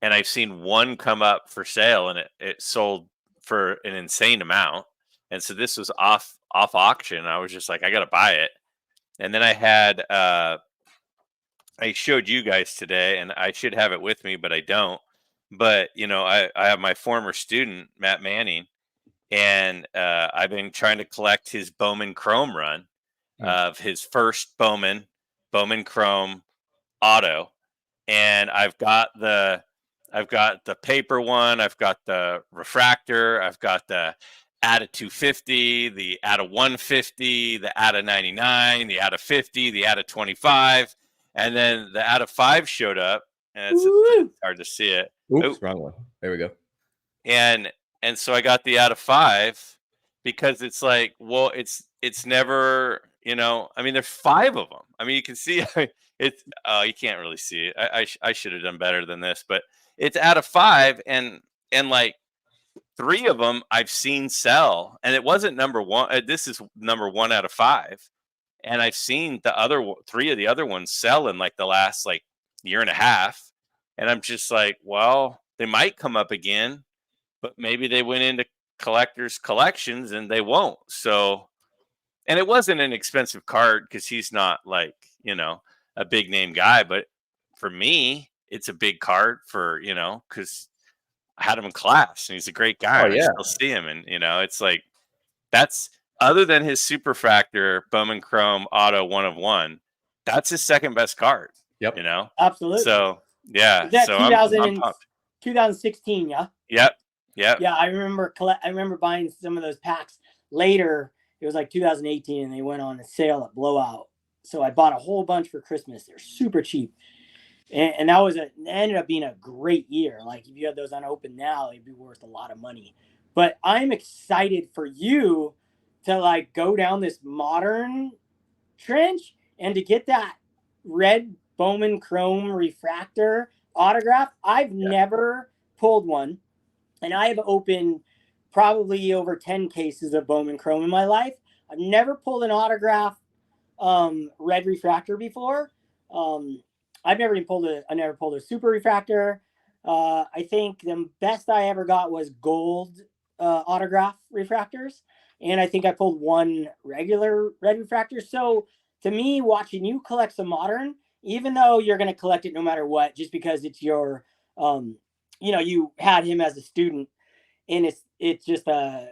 I've seen one come up for sale, and it sold for an insane amount. And so this was off auction. I was just like, I got to buy it. And then I had, I showed you guys today, and I should have it with me, but I don't. But, I have my former student, Matt Manning, and I've been trying to collect his Bowman Chrome run of his first Bowman Chrome auto. And I've got the paper one, I've got the refractor, I've got the ATA 250, the ATA 150, the ATA 99, the ATA 50, the ATA 25, and then the ATA 5 showed up, and it's hard to see it. Oops, wrong one. There we go. And so I got the ATA 5 because it's like, well, it's never, there's 5 of them. I mean, you can see it's, you can't really see it. I should have done better than this, but it's ATA 5, and like 3 of them I've seen sell, and it wasn't number 1. This is number 1 out of 5. And I've seen the other 3 of the other ones sell in like the last like year and a half. And I'm just like, well, they might come up again, but maybe they went into collectors' collections and they won't. So, and it wasn't an expensive card because he's not like, a big name guy, but for me, it's a big card for, because I had him in class and he's a great guy. Oh, and yeah. I still see him. And, it's like, that's other than his Superfractor Bowman Chrome Auto 1 of 1. That's his second best card. Yep. Absolutely. So, yeah. That So 2016, yeah? Yep. Yeah, I remember buying some of those packs later. It was like 2018, and they went on a sale at Blowout. So I bought a whole bunch for Christmas. They're super cheap. And that ended up being a great year. Like if you had those unopened now, they'd be worth a lot of money. But I'm excited for you to like go down this modern trench and to get that red Bowman Chrome refractor autograph. I've never pulled one, and I have opened probably over 10 cases of Bowman Chrome in my life. I've never pulled an autograph red refractor before. I never pulled a super refractor. I think the best I ever got was gold autograph refractors, and I think I pulled one regular red refractor. So to me, watching you collect some modern, even though you're going to collect it no matter what, just because it's your, you had him as a student, and it's just a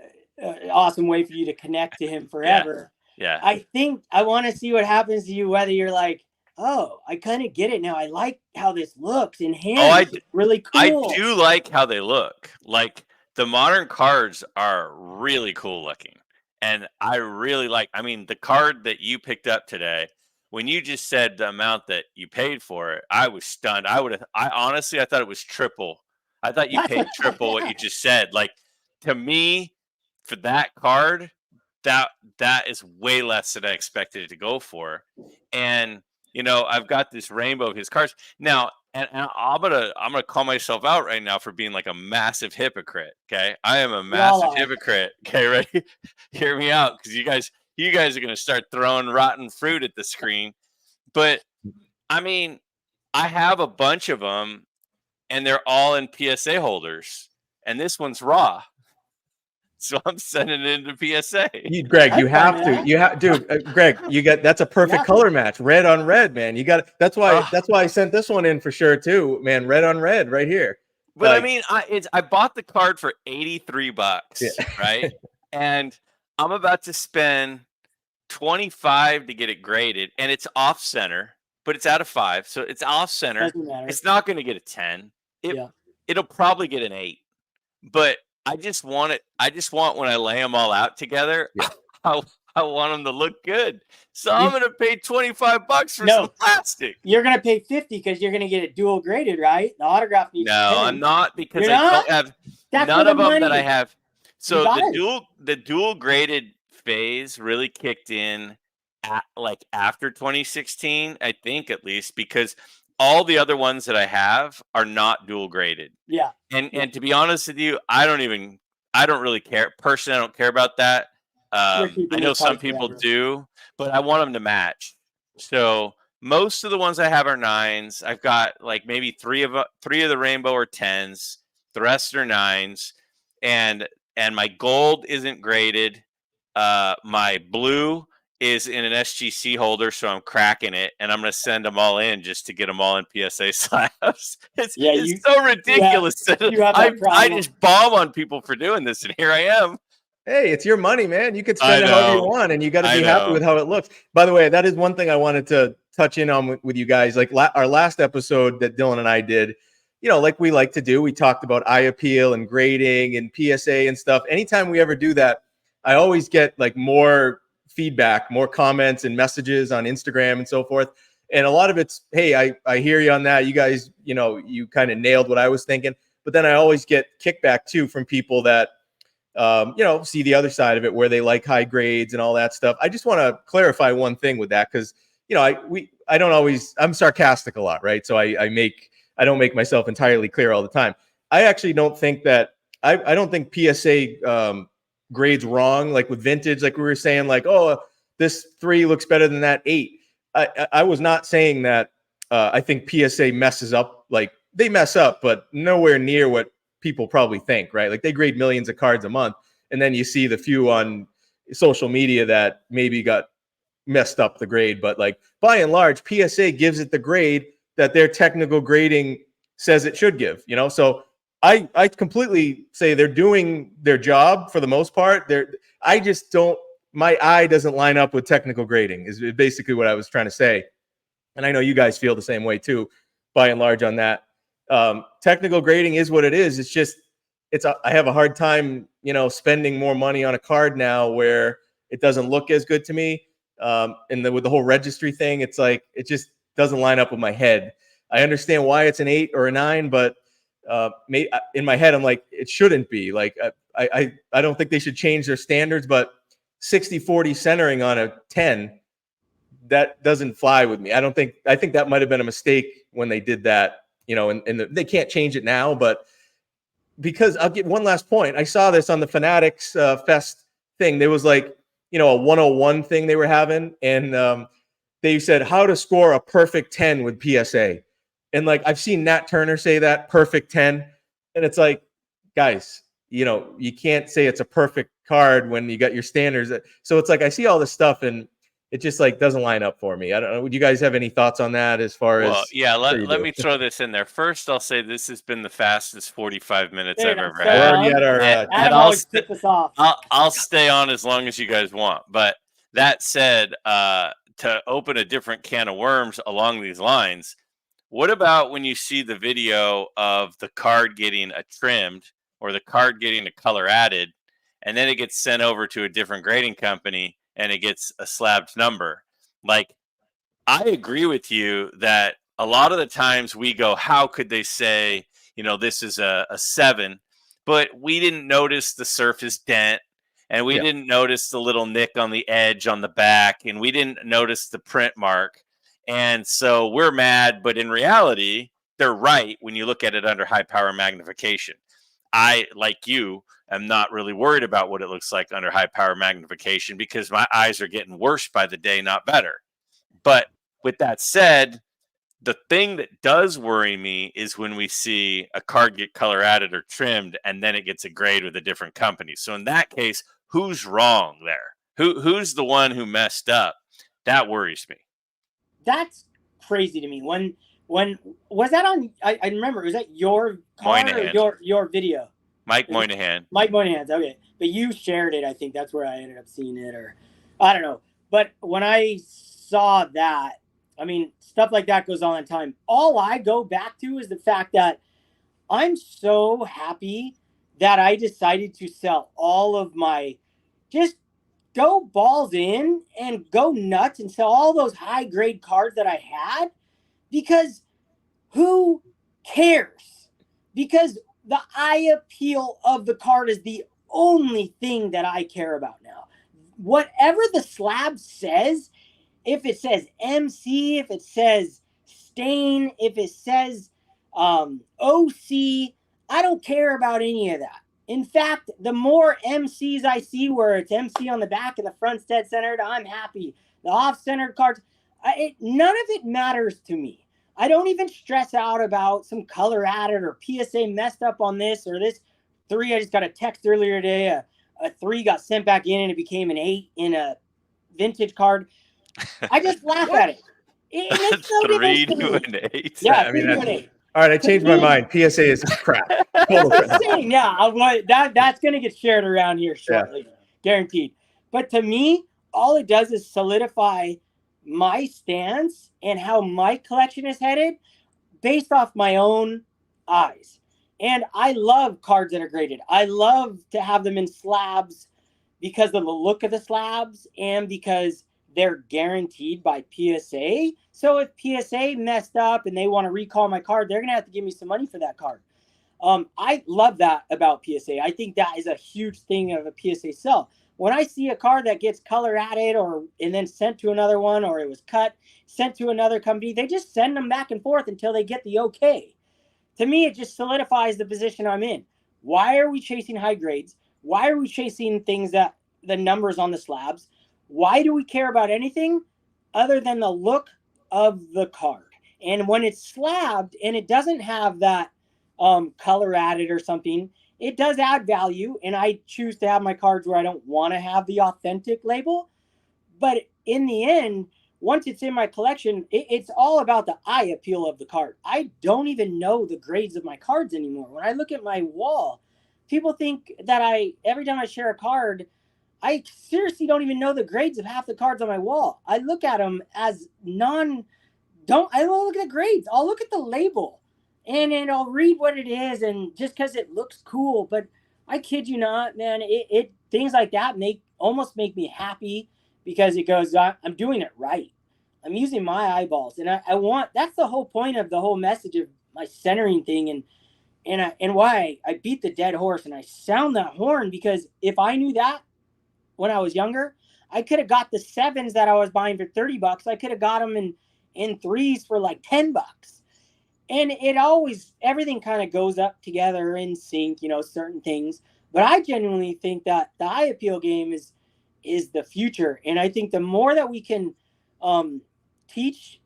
awesome way for you to connect to him forever. Yeah. I think I want to see what happens to you, whether you're like, oh, I kind of get it now. I like how this looks in hand. It's really cool. I do like how they look. Like the modern cards are really cool looking. And I really like, I mean, the card that you picked up today, when you just said the amount that you paid for it, I was stunned. I honestly, I thought it was triple. I thought you paid triple what you just said. Like to me, for that card, that is way less than I expected it to go for. And I've got this rainbow of his cards now, and I'm gonna call myself out right now for being like a massive hypocrite. Okay, I am a massive hypocrite. Okay, ready? Hear me out, because you guys are gonna start throwing rotten fruit at the screen. But I mean, I have a bunch of them, and they're all in PSA holders, and this one's raw. So I'm sending it into PSA. Greg, you have to. Dude, Greg, that's a perfect color match. Red on red, man. You got that's why I sent this one in for sure too, man. Red on red right here. But like, I mean, I bought the card for $83, right? And I'm about to spend $25 to get it graded, and it's off center, but it's out of 5, so it's off center. It's not going to get a 10. It'll probably get an 8, but I just want it. I just want, when I lay them all out together, I want them to look good. So I'm going to pay $25 for some plastic. You're going to pay $50 because you're going to get it dual graded, right? The autograph needs. No, I'm not, because don't have none of them that I have. So the dual graded phase really kicked in like after 2016, I think, at least, because all the other ones that I have are not dual graded. Yeah. And to be honest with you, I don't really care. Personally, I don't care about that. I know some people do, but I want them to match. So most of the ones I have are 9s. I've got like maybe three of the rainbow are 10s. The rest are 9s. And my gold isn't graded. My blue is in an SGC holder, so I'm cracking it, and I'm going to send them all in just to get them all in PSA slabs. It's so ridiculous. I just bomb on people for doing this, and here I am. Hey, it's your money, man. You could spend it however you want, and you got to be happy with how it looks. By the way, that is one thing I wanted to touch in on with you guys. Like our last episode that Dylan and I did, like we like to do, we talked about eye appeal and grading and PSA and stuff. Anytime we ever do that, I always get like more feedback, more comments and messages on Instagram and so forth. And a lot of it's, hey, I hear you on that. You guys, you kind of nailed what I was thinking. But then I always get kickback too from people that, see the other side of it, where they like high grades and all that stuff. I just want to clarify one thing with that, because, I'm sarcastic a lot, right? So I don't make myself entirely clear all the time. I actually don't think that, I don't think PSA grades wrong, like with vintage, like we were saying, like, oh, this 3 looks better than that 8. I was not saying that. I think PSA messes up, like they mess up, but nowhere near what people probably think, right? Like they grade millions of cards a month, and then you see the few on social media that maybe got messed up the grade, but like by and large, PSA gives it the grade that their technical grading says it should give, so I completely say they're doing their job for the most part. I just don't, my eye doesn't line up with technical grading is basically what I was trying to say. And I know you guys feel the same way too, by and large on that. Technical grading is what it is. It's just, I have a hard time, spending more money on a card now where it doesn't look as good to me. And with the whole registry thing, it's like, it just doesn't line up with my head. I understand why it's an 8 or a 9, but in my head, I'm like, it shouldn't be. Like, I don't think they should change their standards, but 60-40 centering on a 10, that doesn't fly with me. I think that might have been a mistake when they did that, and they can't change it now. But because I'll get one last point. I saw this on the Fanatics Fest thing. There was like, a 101 thing they were having. And they said how to score a perfect 10 with PSA. And like I've seen Nat Turner say that perfect 10. And it's like, guys, you know, you can't say it's a perfect card when you got your standards. So it's like I see all this stuff and it just like doesn't line up for me. I don't know. Would you guys have any thoughts on that as far Well, as yeah, sure let me throw this in there. First, I'll say this has been the fastest 45 minutes Dude, I've I'm ever so we're had. already at our And Adam I'll always tipped us off. I'll stay on as long as you guys want. But that said, to open a different can of worms along these lines, what about when you see the video of the card getting a trimmed or the card getting a color added, and then it gets sent over to a different grading company and it gets a slabbed number? Like, I agree with you that a lot of the times we go, how could they say, you know, this is a 7, but we didn't notice the surface dent and we Yeah. didn't notice the little nick on the edge on the back and we didn't notice the print mark. And so we're mad, but in reality, they're right when you look at it under high power magnification. I, like you, am not really worried about what it looks like under high power magnification because my eyes are getting worse by the day, not better. But with that said, the thing that does worry me is when we see a card get color added or trimmed and then it gets a grade with a different company. So in that case, who's wrong there? Who's the one who messed up? That worries me. That's crazy to me. When was that on? I remember. Was that your card Moynihan. or your video? Mike Moynihan. Mike Moynihan's. Okay, but you shared it. I think that's where I ended up seeing it, or I don't know. But when I saw that, I mean, stuff like that goes on all the time. All I go back to is the fact that I'm so happy that I decided to sell all of my, just go balls in and go nuts and sell all those high grade cards that I had, because who cares? Because the eye appeal of the card is the only thing that I care about now. Whatever the slab says, if it says MC, if it says stain, if it says OC, I don't care about any of that. In fact, the more MCs I see where it's MC on the back and the front's dead centered, I'm happy. The off-centered cards, none of it matters to me. I don't even stress out about some color added or PSA messed up on this or this 3. I just got a text earlier today. A 3 got sent back in and it became an 8 in a vintage card. I just laugh at it. It makes no 3 difference to to me. an 8. Yeah, I mean, 3 to an 8. all right, I changed my mind. PSA is crap. Total That's crap. insane. Yeah, that's going to get shared around here shortly, guaranteed. But to me, all it does is solidify my stance and how my collection is headed based off my own eyes. And I love cards that are graded. I love to have them in slabs because of the look of the slabs and because they're guaranteed by PSA. So if PSA messed up and they want to recall my card, they're going to have to give me some money for that card. I love that about PSA. I think that is a huge thing of a PSA sell. When I see a card that gets color added and then sent to another one, or it was cut, sent to another company, they just send them back and forth until they get the okay. To me, it just solidifies the position I'm in. Why are we chasing high grades? Why are we chasing things that the numbers on the slabs? Why do we care about anything other than the look of the card? And when it's slabbed and it doesn't have that color added or something, it does add value. And I choose to have my cards where I don't want to have the authentic label. But in the end, once it's in my collection, it's all about the eye appeal of the card. I don't even know the grades of my cards anymore. When I look at my wall, people think that every time I share a card, I seriously don't even know the grades of half the cards on my wall. I look at them as I don't look at the grades. I'll look at the label and then I'll read what it is, and just because it looks cool. But I kid you not, man, it things like that almost make me happy, because it goes, I'm doing it right. I'm using my eyeballs. And I want, that's the whole point of the whole message of my centering thing, and why I beat the dead horse and I sound that horn, because if I knew that when I was younger, I could have got the 7s that I was buying for $30. I could have got them in 3s for like $10. And everything kind of goes up together in sync, certain things. But I genuinely think that the eye appeal game is the future. And I think the more that we can teach,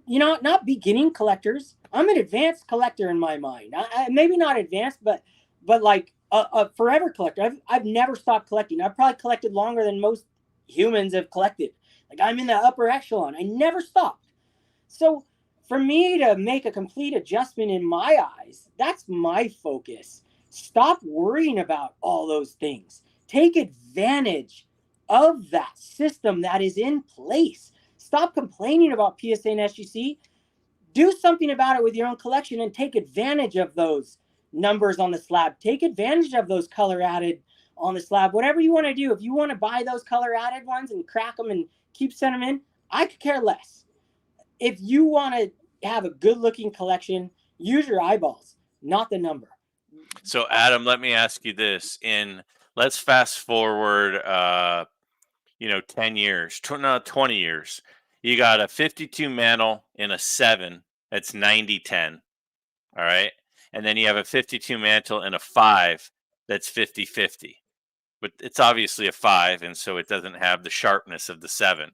not beginning collectors. I'm an advanced collector in my mind. Maybe not advanced, but like a forever collector. I've never stopped collecting. I've probably collected longer than most humans have collected. Like, I'm in the upper echelon. I never stopped. So for me to make a complete adjustment in my eyes, that's my focus. Stop worrying about all those things. Take advantage of that system that is in place. Stop complaining about PSA and SGC. Do something about it with your own collection and take advantage of those numbers on the slab. Take advantage of those color added on the slab. Whatever you want to do. If you want to buy those color added ones and crack them and keep sending them in, I could care less. If you want to have a good looking collection, use your eyeballs, not the number. So Adam, let me ask you this. Let's fast forward 10 years, 20 years. You got a 52 mantle in a 7 that's 90-10. All right. And then you have a 52 mantle in a 5 that's 50-50. But it's obviously a 5, and so it doesn't have the sharpness of the 7.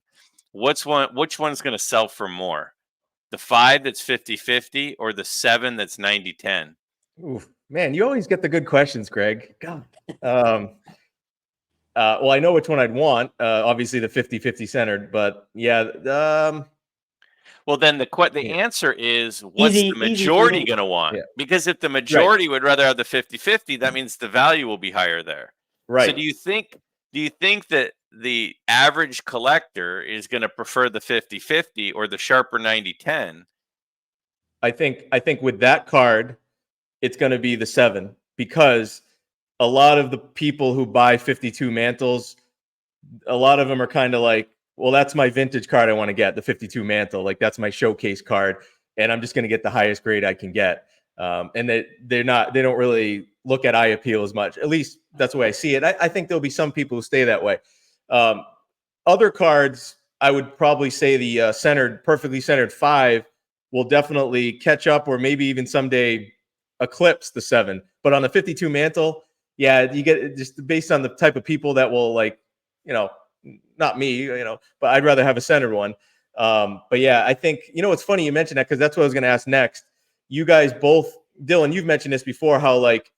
Which one's going to sell for more? The 5 that's 50-50 or the 7 that's 90-10? Oof, man, you always get the good questions, Greg. God. Well, I know which one I'd want. Obviously, the 50-50 centered, but yeah. Well, then the answer is, what's the majority going to want? Yeah. Because if the majority would rather have the 50-50, that means the value will be higher there. Right. So do you think that the average collector is going to prefer the 50-50 or the sharper 90-10? I think with that card, it's going to be the 7, because a lot of the people who buy 52 mantles, a lot of them are kind of like, well, that's my vintage card I want to get, the 52 mantle. Like, that's my showcase card, and I'm just going to get the highest grade I can get. And they don't really look at eye appeal as much. At least that's the way I see it. I think there'll be some people who stay that way. Other cards, I would probably say the perfectly centered 5 will definitely catch up, or maybe even someday eclipse the 7. But on the 52 mantle, yeah, you get, just based on the type of people that will, like, not me, but I'd rather have a centered one. But yeah, I think, it's funny you mentioned that, because that's what I was going to ask next. You guys both, Dylan, you've mentioned this before, how, like,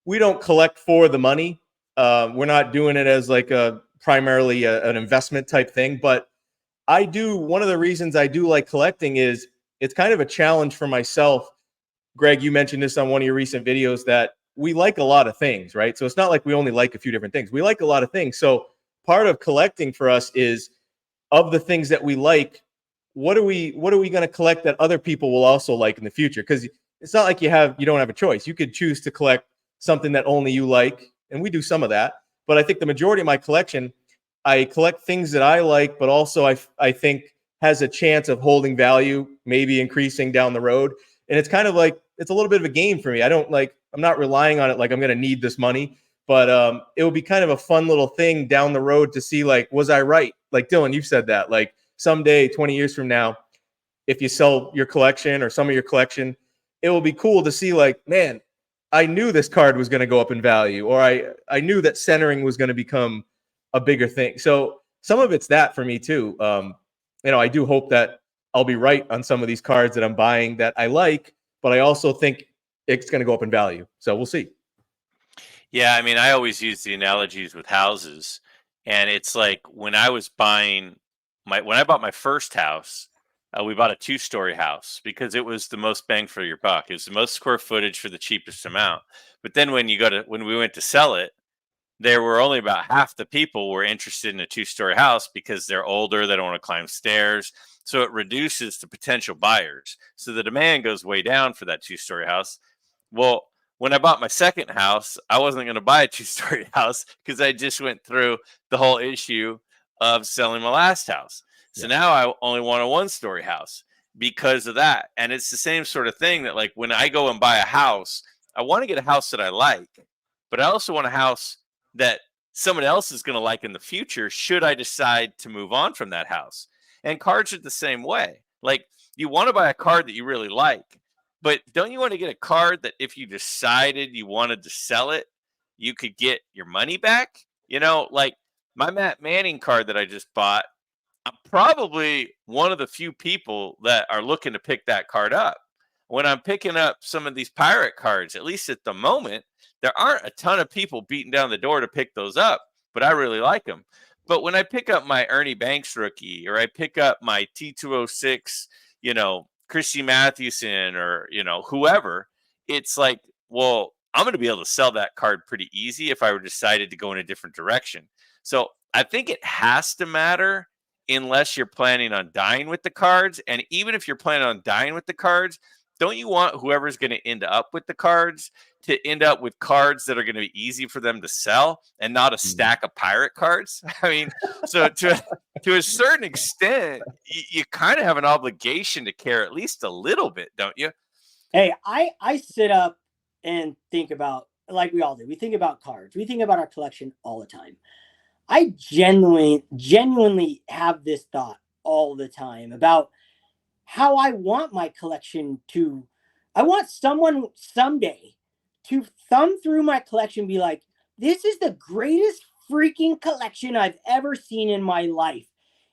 we don't collect for the money. We're not doing it as like primarily an investment type thing, but I do. One of the reasons I do like collecting is it's kind of a challenge for myself. Greg, you mentioned this on one of your recent videos, that we like a lot of things, right? So it's not like we only like a few different things. We like a lot of things. So part of collecting for us is, of the things that we like, what are we going to collect that other people will also like in the future? Because it's not like you don't have a choice. You could choose to collect something that only you like, and we do some of that. But I think the majority of my collection, I collect things that I like, but also I think has a chance of holding value, maybe increasing down the road. And it's kind of like, it's a little bit of a game for me. I'm not relying on it like I'm going to need this money, but it will be kind of a fun little thing down the road to see, like, was I right? Like, Dylan, you've said that, like, someday, 20 years from now, if you sell your collection or some of your collection, it will be cool to see, like, man, I knew this card was going to go up in value, or I knew that centering was going to become a bigger thing. So some of it's that for me too. I do hope that I'll be right on some of these cards that I'm buying that I like, but I also think it's going to go up in value. So we'll see. Yeah, I mean, I always use the analogies with houses, and it's like when I bought my first house, we bought a 2-story house because it was the most bang for your buck. It was the most square footage for the cheapest amount. But then when we went to sell it, there were only about half the people were interested in a 2-story house because they're older, they don't want to climb stairs. So it reduces the potential buyers. So the demand goes way down for that 2-story house. Well, when I bought my second house, I wasn't going to buy a 2-story house because I just went through the whole issue of selling my last house. So now I only want a 1-story house because of that. And it's the same sort of thing that, like, when I go and buy a house, I want to get a house that I like, but I also want a house that someone else is going to like in the future should I decide to move on from that house. And cards are the same way. Like, you want to buy a card that you really like, but don't you want to get a card that if you decided you wanted to sell it, you could get your money back? Like my Matt Manning card that I just bought, I'm probably one of the few people that are looking to pick that card up. When I'm picking up some of these pirate cards, at least at the moment, there aren't a ton of people beating down the door to pick those up, but I really like them. But when I pick up my Ernie Banks rookie, or I pick up my T206, Christy Mathewson, or, whoever, it's like, well, I'm going to be able to sell that card pretty easy if I were decided to go in a different direction. So I think it has to matter unless you're planning on dying with the cards. And even if you're planning on dying with the cards, don't you want whoever's going to end up with the cards to end up with cards that are going to be easy for them to sell and not a stack of pirate cards? I mean, so to a certain extent, you kind of have an obligation to care at least a little bit, don't you? Hey, I sit up and think about, like we all do. We think about cards. We think about our collection all the time. I genuinely have this thought all the time about how I want my collection to. I want someone someday to thumb through my collection and be like, this is the greatest freaking collection I've ever seen in my life.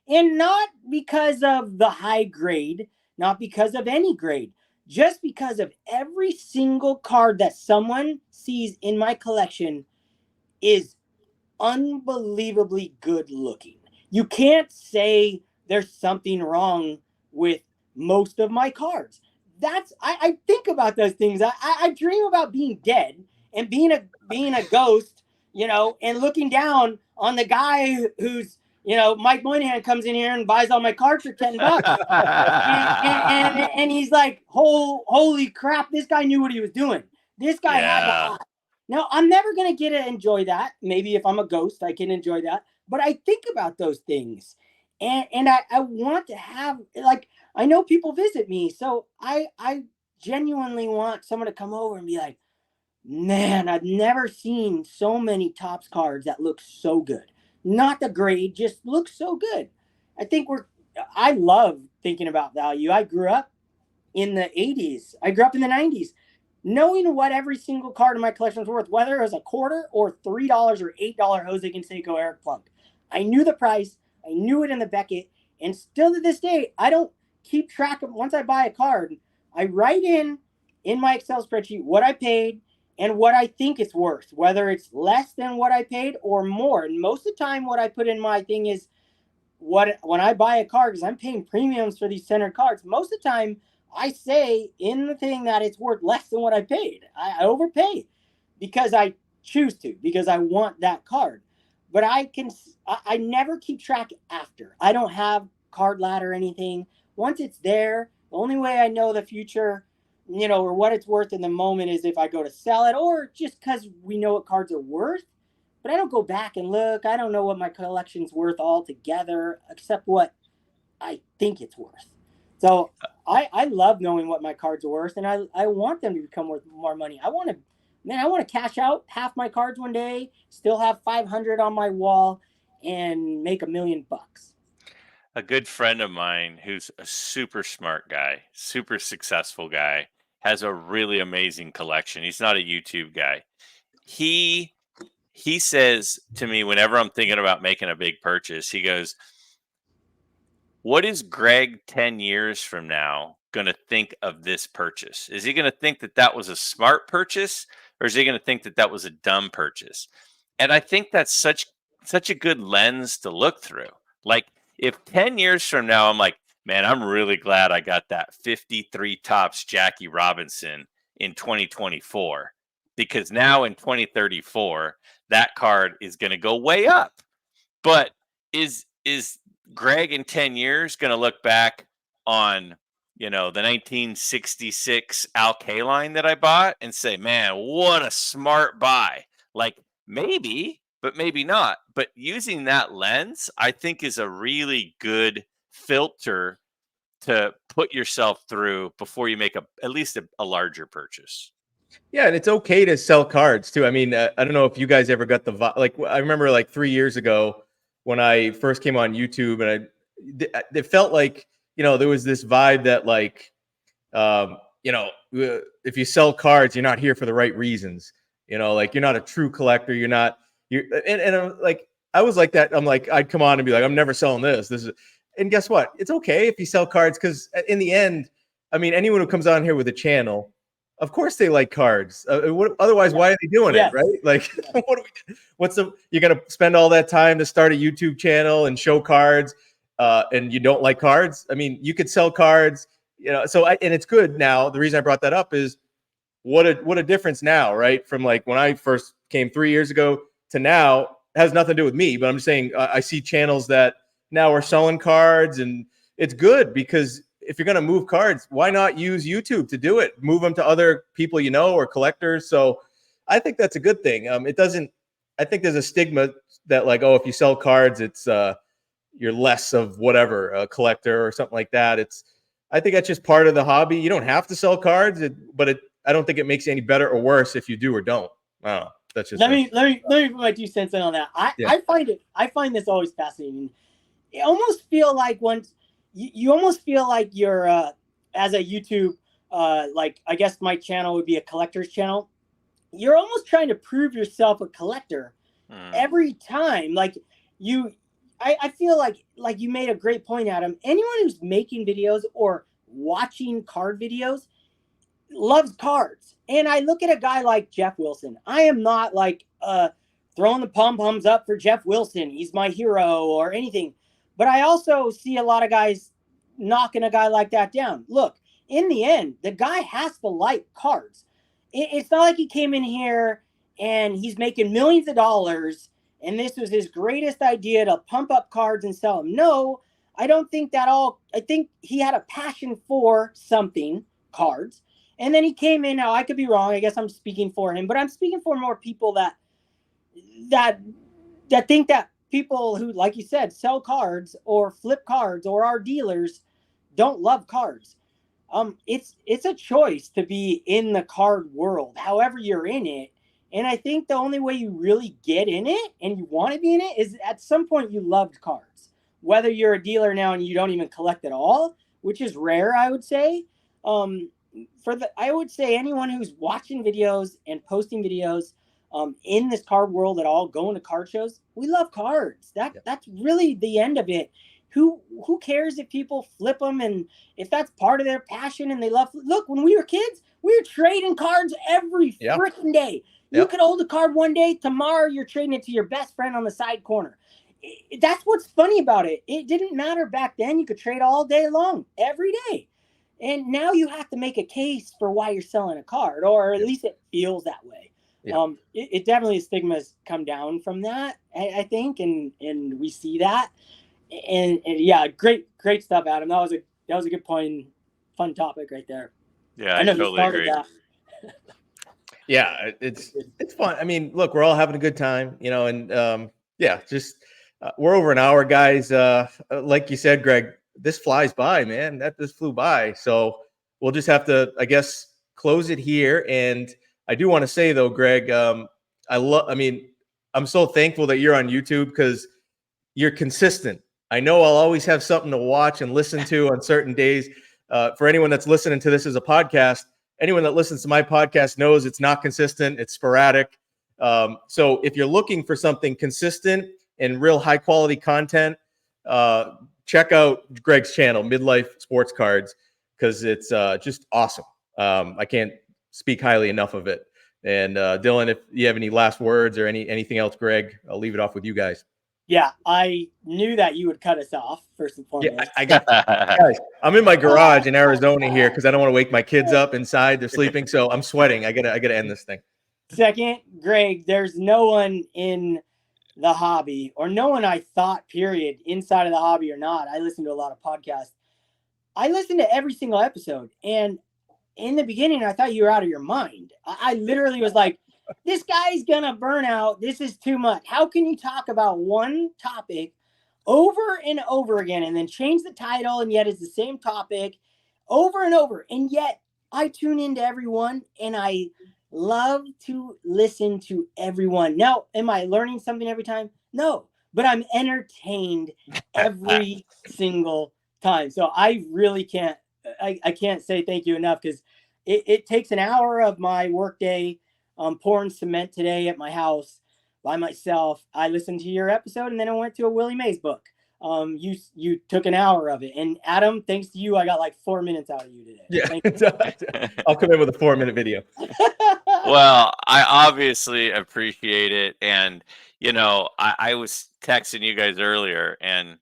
And not because of the high grade, not because of any grade, just because of every single card that someone sees in my collection is unbelievably good looking. You can't say there's something wrong with most of my cards. I think about those things. I dream about being dead and being a ghost, and looking down on the guy who's, Mike Moynihan comes in here and buys all my cards for $10. and he's like, holy crap, this guy knew what he was doing. This guy had the eye. Now, I'm never going to get to enjoy that. Maybe if I'm a ghost, I can enjoy that. But I think about those things. And I want to have, like, I know people visit me. So I genuinely want someone to come over and be like, man, I've never seen so many Topps cards that look so good. Not the grade, just looks so good. I love thinking about value. I grew up in the 80s. I grew up in the 90s. Knowing what every single card in my collection was worth, whether it was a quarter or $3 or $8 Jose Canseco Eric Plunk. I knew the price. I knew it in the Beckett. And still to this day, I don't keep track of, once I buy a card, I write in my Excel spreadsheet what I paid and what I think it's worth, whether it's less than what I paid or more. And most of the time what I put in my thing is when I buy a card, because I'm paying premiums for these centered cards, most of the time I say in the thing that it's worth less than what I paid. I overpay because I choose to, because I want that card. But I never keep track after. I don't have card ladder or anything. Once it's there, the only way I know the future, or what it's worth in the moment is if I go to sell it, or just because we know what cards are worth. But I don't go back and look. I don't know what my collection's worth altogether, except what I think it's worth. So I love knowing what my cards are worth, and I want them to become worth more money. I want to cash out half my cards one day, still have 500 on my wall, and make $1 million. A good friend of mine who's a super smart guy, super successful guy, has a really amazing collection. He's not a YouTube guy. He says to me whenever I'm thinking about making a big purchase, he goes, what is Graig 10 years from now going to think of this purchase? Is he going to think that that was a smart purchase, or is he going to think that that was a dumb purchase? And I think that's such a good lens to look through. Like, if 10 years from now, I'm like, man, I'm really glad I got that 53 Topps Jackie Robinson in 2024, because now in 2034, that card is going to go way up. But is Graig in 10 years going to look back on, the 1966 Al Kaline that I bought and say, man, what a smart buy? Like, maybe, but maybe not. But using that lens, I think, is a really good filter to put yourself through before you make at least a larger purchase. Yeah, and it's okay to sell cards too. I mean, I don't know if you guys ever got I remember like 3 years ago when I first came on YouTube, and it felt like, there was this vibe that like, if you sell cards, you're not here for the right reasons. Like, you're not a true collector. And I'm like, I was like that. I'm like, I'd come on and be like, I'm never selling this. and guess what? It's okay if you sell cards, because in the end, I mean, anyone who comes on here with a channel, of course they like cards. Otherwise, why are they doing it, right? Like, you're gonna spend all that time to start a YouTube channel and show cards, and you don't like cards? I mean, you could sell cards, and it's good now. The reason I brought that up is what a difference now, right? From like when I first came 3 years ago to now, it has nothing to do with me, but I'm just saying I see channels that now are selling cards, and it's good, because if you're going to move cards, why not use YouTube to do it? Move them to other people or collectors. So I think that's a good thing. I think there's a stigma that like, oh, if you sell cards, it's you're less of whatever, a collector or something like that. I think that's just part of the hobby. You don't have to sell cards, but I don't think it makes you any better or worse if you do or don't. I don't know. That's just let me put my 2 cents in on that. I find this always fascinating. I almost feel like once you almost feel like you're as a YouTube, like I guess my channel would be a collector's channel. You're almost trying to prove yourself a collector every time. Like I feel like you made a great point, Adam. Anyone who's making videos or watching card videos loves cards. And I look at a guy like Jeff Wilson. I am not like throwing the pom-poms up for Jeff Wilson. He's my hero or anything. But I also see a lot of guys knocking a guy like that down. Look, in the end, the guy has to like cards. It's not like he came in here and he's making millions of dollars and this was his greatest idea to pump up cards and sell them. No, I don't think that all. I think he had a passion for something, cards. And then he came in. Now, I could be wrong. I guess I'm speaking for him. But I'm speaking for more people that think that people who, like you said, sell cards or flip cards or are dealers don't love cards. It's a choice to be in the card world, however you're in it. And I think the only way you really get in it and you want to be in it is at some point you loved cards. Whether you're a dealer now and you don't even collect at all, which is rare, I would say. I would say anyone who's watching videos and posting videos in this card world at all, going to card shows, we love cards. That's really the end of it. Who cares if people flip them, and if that's part of their passion and they love. Look, when we were kids, we were trading cards every freaking day. You could hold a card one day, tomorrow you're trading it to your best friend on the side corner. That's what's funny about it. It didn't matter back then. You could trade all day long, every day. And now you have to make a case for why you're selling a card, or at least it feels that way. Yeah. It definitely, stigma's come down from that, I think, and we see that. And yeah, great stuff, Adam. That was a good point, fun topic right there. Yeah, I totally agree. Yeah, it's fun. I mean, look, we're all having a good time, and just we're over an hour, guys. Like you said, Greg, this flies by, man. This flew by. So we'll just have to, I guess, close it here. And I do want to say though, Greg, I'm so thankful that you're on YouTube because you're consistent. I know I'll always have something to watch and listen to on certain days. For anyone that's listening to this as a podcast, anyone that listens to my podcast knows it's not consistent. It's sporadic. So if you're looking for something consistent and real high quality content, check out Greg's channel, Midlife Sports Cards, because it's just awesome. I can't speak highly enough of it. And Dylan, if you have any last words or anything else, Greg, I'll leave it off with you guys. Yeah, I knew that you would cut us off first and foremost. Yeah, I got guys. I'm in my garage in Arizona here because I don't want to wake my kids up inside. They're sleeping, so I'm sweating. I gotta end this thing. Second, Greg, there's no one in the hobby, or no one I thought, period, inside of the hobby or not. I listen to a lot of podcasts. I listen to every single episode, and in the beginning, I thought you were out of your mind. I literally was like, this guy's gonna burn out. This is too much. How can you talk about one topic over and over again and then change the title, and yet it's the same topic over and over? And yet I tune into everyone and I love to listen to everyone. Now, am I learning something every time? No, but I'm entertained every single time. So I really can't say thank you enough, because it takes an hour of my workday. Pouring cement today at my house by myself. I listened to your episode, and then I went to a Willie Mays book. you took an hour of it. And Adam, thanks to you, I got like 4 minutes out of you today. Yeah, I'll come in with a 4-minute video. Well, I obviously appreciate it, and you know, I was texting you guys earlier, and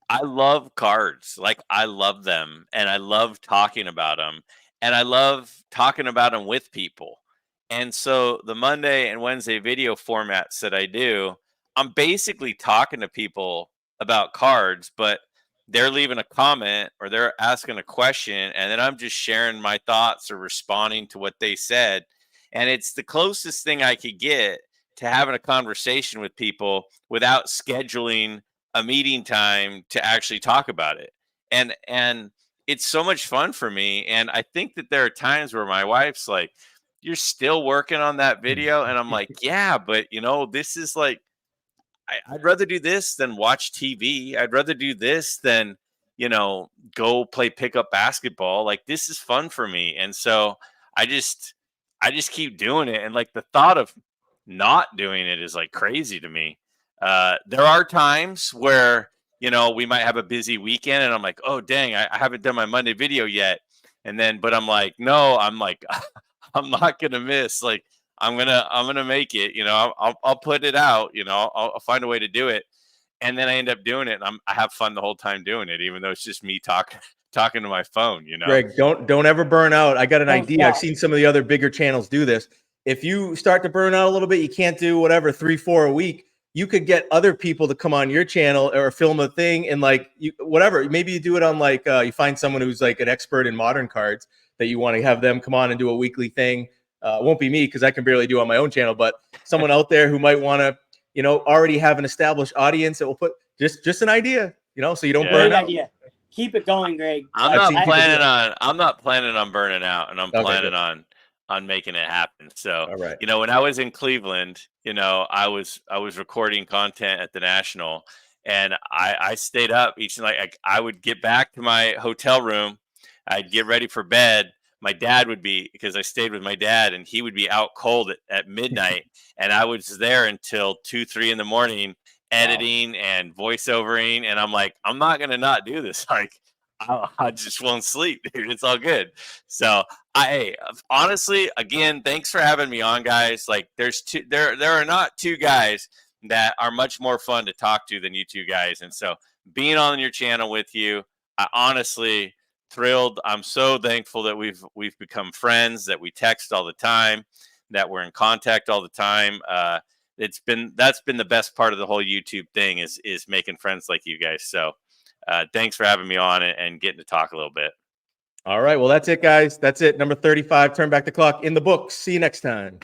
I love cards. Like, I love them, and I love talking about them, and I love talking about them with people. And so the Monday and Wednesday video formats that I do, I'm basically talking to people about cards, but they're leaving a comment or they're asking a question, and then I'm just sharing my thoughts or responding to what they said. And it's the closest thing I could get to having a conversation with people without scheduling a meeting time to actually talk about it. And it's so much fun for me. And I think that there are times where my wife's like, "You're still working on that video?" And I'm like, "Yeah, but you know, this is like I'd rather do this than watch TV. I'd rather do this than, you know, go play pickup basketball. Like, this is fun for me." And so I just I just keep doing it. And like the thought of not doing it is like crazy to me. There are times where, you know, we might have a busy weekend and I'm like, "Oh dang, I haven't done my Monday video yet." And then but I'm like, no, I'm like I'm not gonna miss. Like, I'm gonna make it. You know, I'll put it out. You know, I'll find a way to do it, and then I end up doing it, and I have fun the whole time doing it, even though it's just me talking to my phone. You know, Greg, don't ever burn out. I got an Don't idea. I've stop. seen some of the other bigger channels do this. If you start to burn out a little bit, you can't do whatever 3, 4 a week. You could get other people to come on your channel or film a thing and like you whatever. Maybe you do it on like you find someone who's like an expert in modern cards that you want to have them come on and do a weekly thing. It won't be me because I can barely do on my own channel, but someone out there who might want to, you know, already have an established audience that will put just an idea, you know, so you don't Yeah. burn Great out. idea. Keep it going, Greg. I'm I've not seen people do planning it. on I'm not planning on burning out, and I'm Okay, planning good. on making it happen. So, All right. you know, when I was in Cleveland, you know, I was recording content at the National, and I stayed up each night. I would get back to my hotel room, I'd get ready for bed. My dad would be because I stayed with my dad, and he would be out cold at midnight, and I was there until 2, 3 in the morning editing and voiceovering, and I'm like, I'm not gonna not do this. Like, I just won't sleep, dude. It's all good. So I honestly, again, thanks for having me on, guys. Like, there are not two guys that are much more fun to talk to than you two guys, and so being on your channel with you, I honestly thrilled. I'm so thankful that we've become friends, that we text all the time, that we're in contact all the time. That's been the best part of the whole YouTube thing is making friends like you guys. So thanks for having me on and getting to talk a little bit. All right. Well, that's it, guys. That's it. Number 35. Turn back the clock in the books. See you next time.